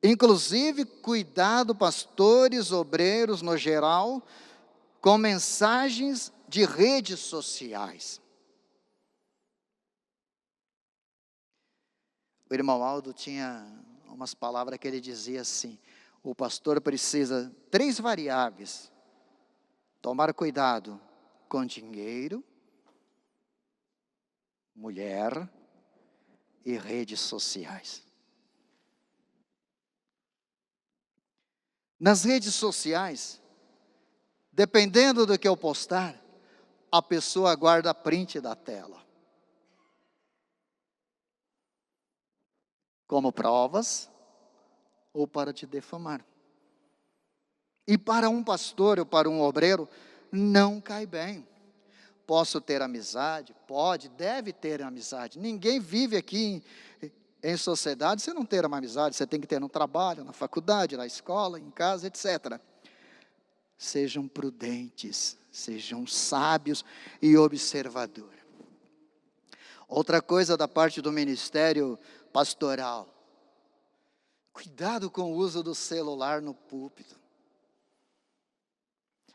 Inclusive, cuidado, pastores, obreiros no geral, com mensagens de redes sociais. O irmão Aldo tinha umas palavras que ele dizia assim: o pastor precisa 3 variáveis. Tomar cuidado com dinheiro, mulher e redes sociais. Nas redes sociais, dependendo do que eu postar, a pessoa guarda print da tela, como provas ou para te defamar. E para um pastor ou para um obreiro, não cai bem. Posso ter amizade? Pode, deve ter amizade. Ninguém vive aqui em sociedade se não ter uma amizade. Você tem que ter no trabalho, na faculdade, na escola, em casa, etc. Sejam prudentes, sejam sábios e observadores. Outra coisa da parte do ministério pastoral: cuidado com o uso do celular no púlpito.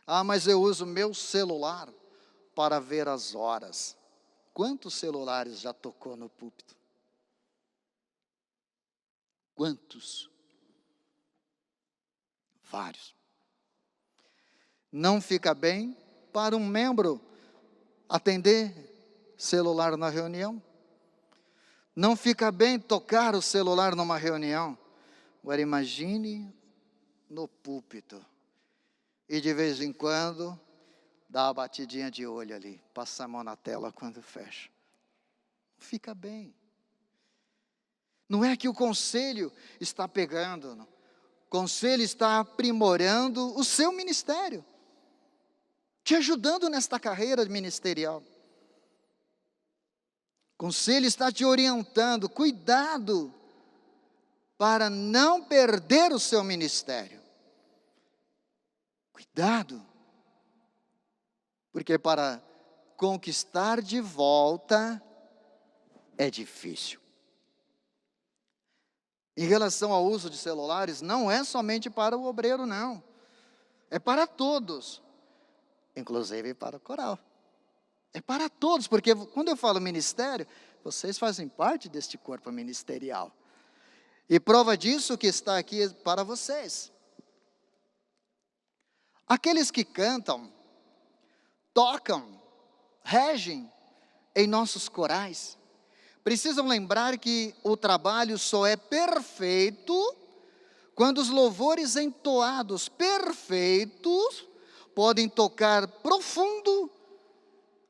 Ah, mas eu uso meu celular para ver as horas. Quantos celulares já tocou no púlpito? Quantos? Vários. Não fica bem para um membro atender celular na reunião. Não fica bem tocar o celular numa reunião. Agora imagine no púlpito. E de vez em quando, dá uma batidinha de olho ali. Passa a mão na tela quando fecha. Não fica bem. Não é que o conselho está pegando, não. O conselho está aprimorando o seu ministério, te ajudando nesta carreira ministerial. O conselho está te orientando, cuidado, para não perder o seu ministério. Cuidado, porque para conquistar de volta é difícil. Em relação ao uso de celulares, não é somente para o obreiro, não. É para todos, inclusive para o coral. É para todos, porque quando eu falo ministério, vocês fazem parte deste corpo ministerial. E prova disso que está aqui para vocês. Aqueles que cantam, tocam, regem em nossos corais, precisam lembrar que o trabalho só é perfeito quando os louvores entoados perfeitos podem tocar profundo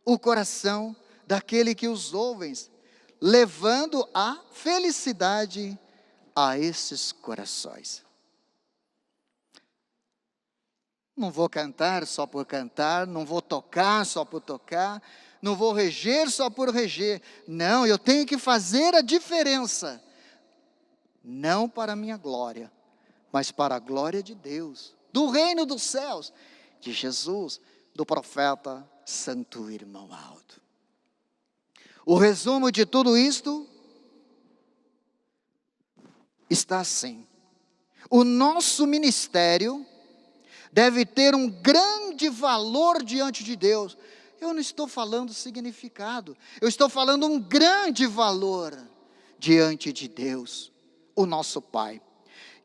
o coração daquele que os ouve, levando a felicidade a esses corações. Não vou cantar só por cantar, não vou tocar só por tocar, não vou reger só por reger. Não, eu tenho que fazer a diferença. Não para a minha glória, mas para a glória de Deus, do reino dos céus, de Jesus, do profeta Santo Irmão Aldo. O resumo de tudo isto está assim: o nosso ministério deve ter um grande valor diante de Deus. Eu não estou falando significado, eu estou falando um grande valor diante de Deus, o nosso Pai.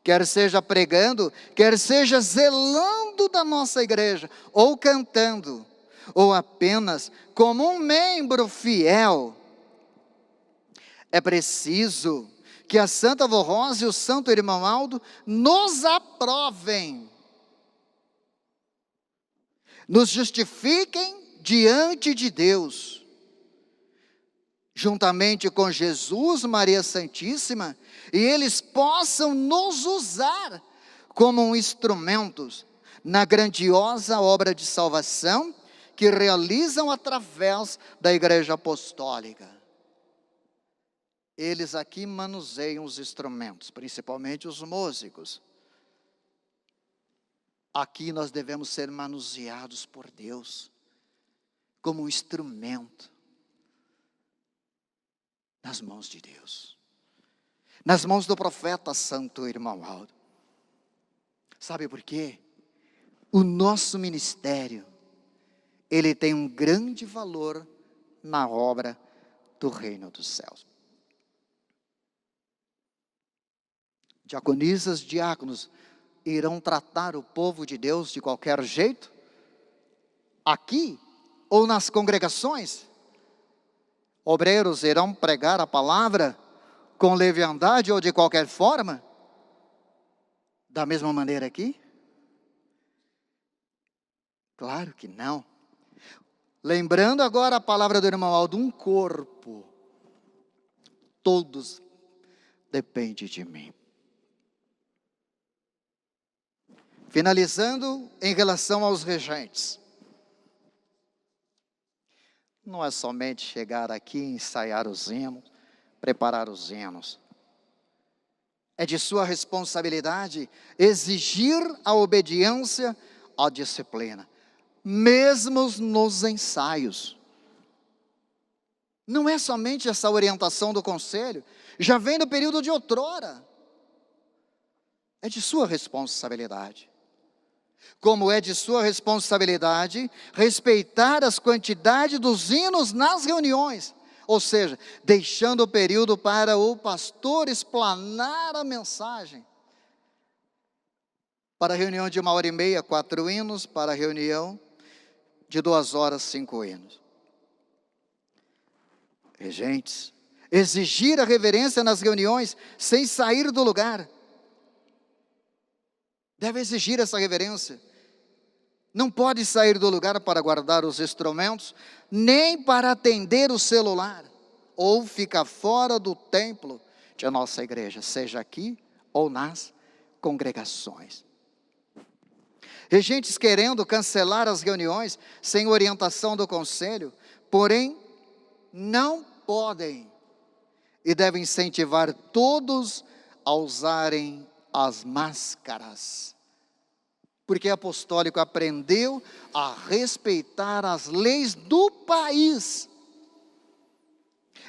Quer seja pregando, quer seja zelando da nossa igreja, ou cantando, ou apenas como um membro fiel, é preciso que a Santa Avó Rosa e o Santo Irmão Aldo nos aprovem, nos justifiquem diante de Deus, juntamente com Jesus, Maria Santíssima, e eles possam nos usar como instrumentos na grandiosa obra de salvação que realizam através da Igreja Apostólica. Eles aqui manuseiam os instrumentos, principalmente os músicos. Aqui nós devemos ser manuseados por Deus, como um instrumento, nas mãos de Deus, nas mãos do profeta santo irmão Aldo. Sabe por quê? O nosso ministério, ele tem um grande valor na obra do reino dos céus. Diaconisas, diáconos, irão tratar o povo de Deus de qualquer jeito? Aqui ou nas congregações? Obreiros irão pregar a palavra com leviandade ou de qualquer forma? Da mesma maneira aqui? Claro que não. Lembrando agora a palavra do irmão Aldo, um corpo. Todos dependem de mim. Finalizando em relação aos regentes. Não é somente chegar aqui, ensaiar os hinos, preparar os hinos. É de sua responsabilidade exigir a obediência à disciplina, mesmo nos ensaios. Não é somente essa orientação do conselho, já vem do período de outrora. É de sua responsabilidade. Como é de sua responsabilidade respeitar as quantidades dos hinos nas reuniões, ou seja, deixando o período para o pastor explanar a mensagem. Para a reunião de 1h30, 4 hinos, para a reunião de 2 horas, 5 hinos. Regentes, exigir a reverência nas reuniões sem sair do lugar. Deve exigir essa reverência. Não pode sair do lugar para guardar os instrumentos, nem para atender o celular, ou ficar fora do templo de nossa igreja, seja aqui ou nas congregações. Regentes querendo cancelar as reuniões sem orientação do conselho, porém não podem e devem incentivar todos a usarem as máscaras. Porque apostólico aprendeu a respeitar as leis do país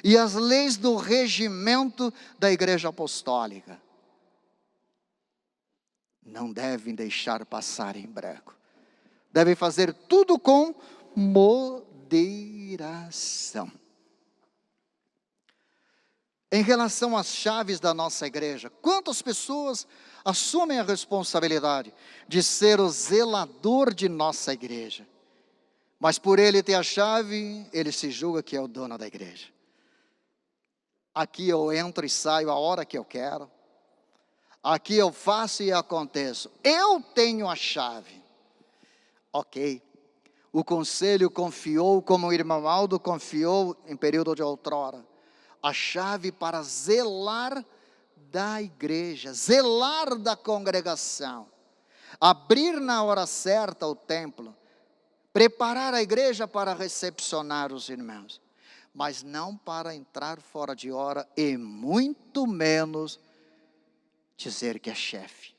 e as leis do regimento da Igreja Apostólica. Não devem deixar passar em branco. Devem fazer tudo com moderação. Em relação às chaves da nossa igreja, quantas pessoas assumem a responsabilidade de ser o zelador de nossa igreja? Mas por ele ter a chave, ele se julga que é o dono da igreja. Aqui eu entro e saio a hora que eu quero. Aqui eu faço e aconteço. Eu tenho a chave. Ok. O conselho confiou, como o irmão Aldo confiou em período de outrora, a chave para zelar da igreja, zelar da congregação, abrir na hora certa o templo, preparar a igreja para recepcionar os irmãos, mas não para entrar fora de hora e muito menos dizer que é chefe.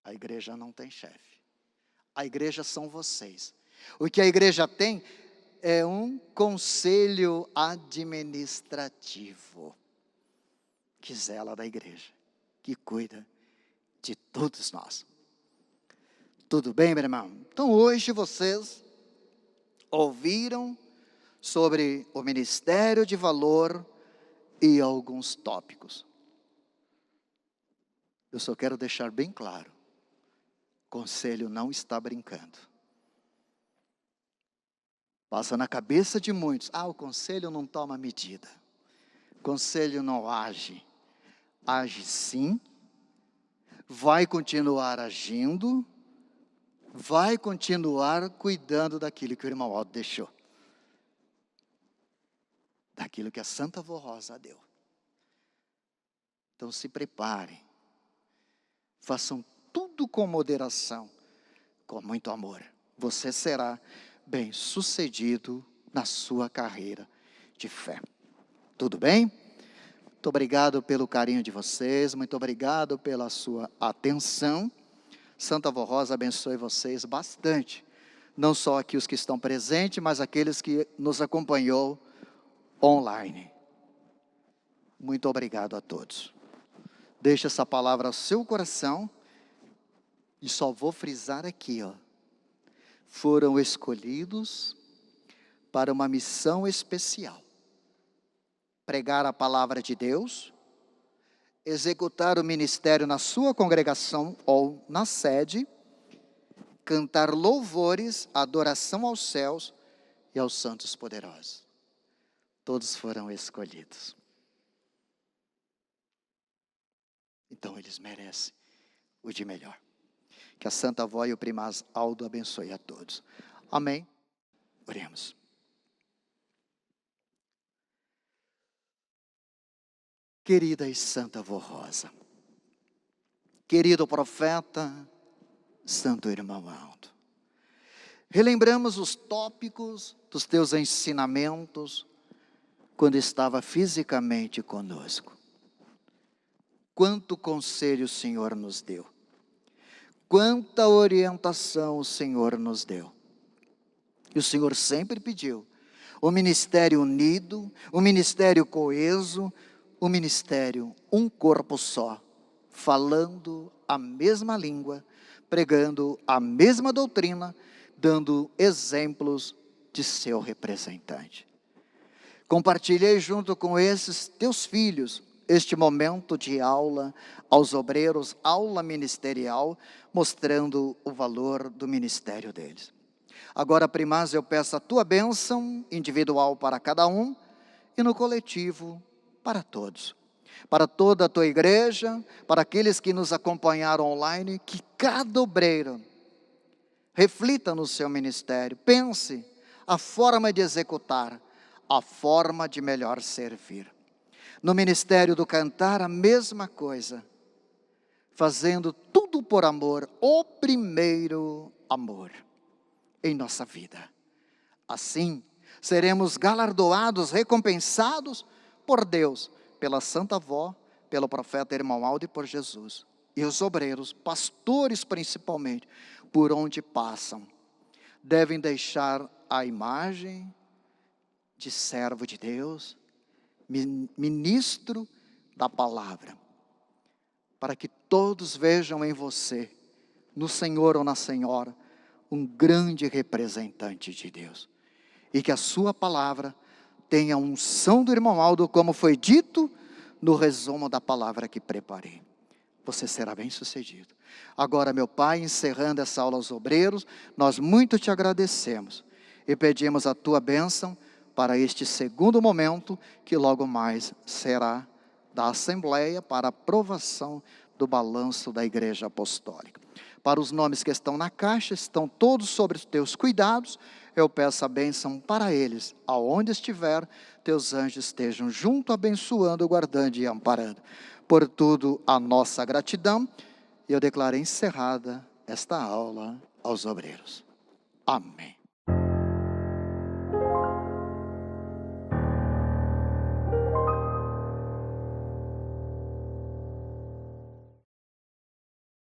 A igreja não tem chefe, a igreja são vocês. O que a igreja tem é um conselho administrativo que zela da igreja, que cuida de todos nós. Tudo bem, meu irmão? Então hoje vocês ouviram sobre o ministério de valor e alguns tópicos. Eu só quero deixar bem claro, o conselho não está brincando. Passa na cabeça de muitos, o conselho não toma medida, o conselho não age. Age sim, vai continuar agindo, vai continuar cuidando daquilo que o irmão Aldo deixou. daquilo que a Santa Avó Rosa deu. Então se preparem, façam tudo com moderação, com muito amor. Você será bem-sucedido na sua carreira de fé. Tudo bem? Muito obrigado pelo carinho de vocês, muito obrigado pela sua atenção. Santa Avó Rosa abençoe vocês bastante, não só aqui os que estão presentes, mas aqueles que nos acompanhou online. Muito obrigado a todos. Deixe essa palavra ao seu coração, e só vou frisar aqui, foram escolhidos para uma missão especial: pregar a palavra de Deus, executar o ministério na sua congregação ou na sede, cantar louvores, adoração aos céus e aos santos poderosos. Todos foram escolhidos. Então eles merecem o de melhor. Que a Santa Avó e o Primaz Aldo abençoe a todos. Amém. Oremos. Querida e Santa Avó Rosa, querido profeta, Santo Irmão Aldo, relembramos os tópicos dos teus ensinamentos quando estava fisicamente conosco. Quanto conselho o Senhor nos deu, quanta orientação o Senhor nos deu. E o Senhor sempre pediu o ministério unido, o ministério coeso, o ministério um corpo só, falando a mesma língua, pregando a mesma doutrina, dando exemplos de seu representante. Compartilhei junto com esses teus filhos este momento de aula aos obreiros, aula ministerial, mostrando o valor do ministério deles. Agora, Primaz, eu peço a tua bênção individual para cada um e no coletivo para todos. Para toda a tua igreja, para aqueles que nos acompanharam online, que cada obreiro reflita no seu ministério, pense a forma de executar, a forma de melhor servir. No ministério do cantar, a mesma coisa, fazendo tudo por amor, o primeiro amor em nossa vida. Assim, seremos galardoados, recompensados por Deus, pela Santa Avó, pelo profeta Irmão Aldo e por Jesus. E os obreiros, pastores principalmente, por onde passam, devem deixar a imagem de servo de Deus, ministro da palavra, para que todos vejam em você, no Senhor ou na Senhora, um grande representante de Deus. E que a sua palavra tenha a unção do Irmão Aldo, como foi dito no resumo da palavra que preparei. Você será bem sucedido. Agora, meu Pai, encerrando essa aula aos obreiros, nós muito te agradecemos e pedimos a tua bênção para este segundo momento, que logo mais será da Assembleia para aprovação do balanço da Igreja Apostólica. Para os nomes que estão na caixa, estão todos sobre os teus cuidados. Eu peço a bênção para eles, aonde estiver, teus anjos estejam junto, abençoando, guardando e amparando. Por tudo, a nossa gratidão, e eu declaro encerrada esta aula aos obreiros. Amém.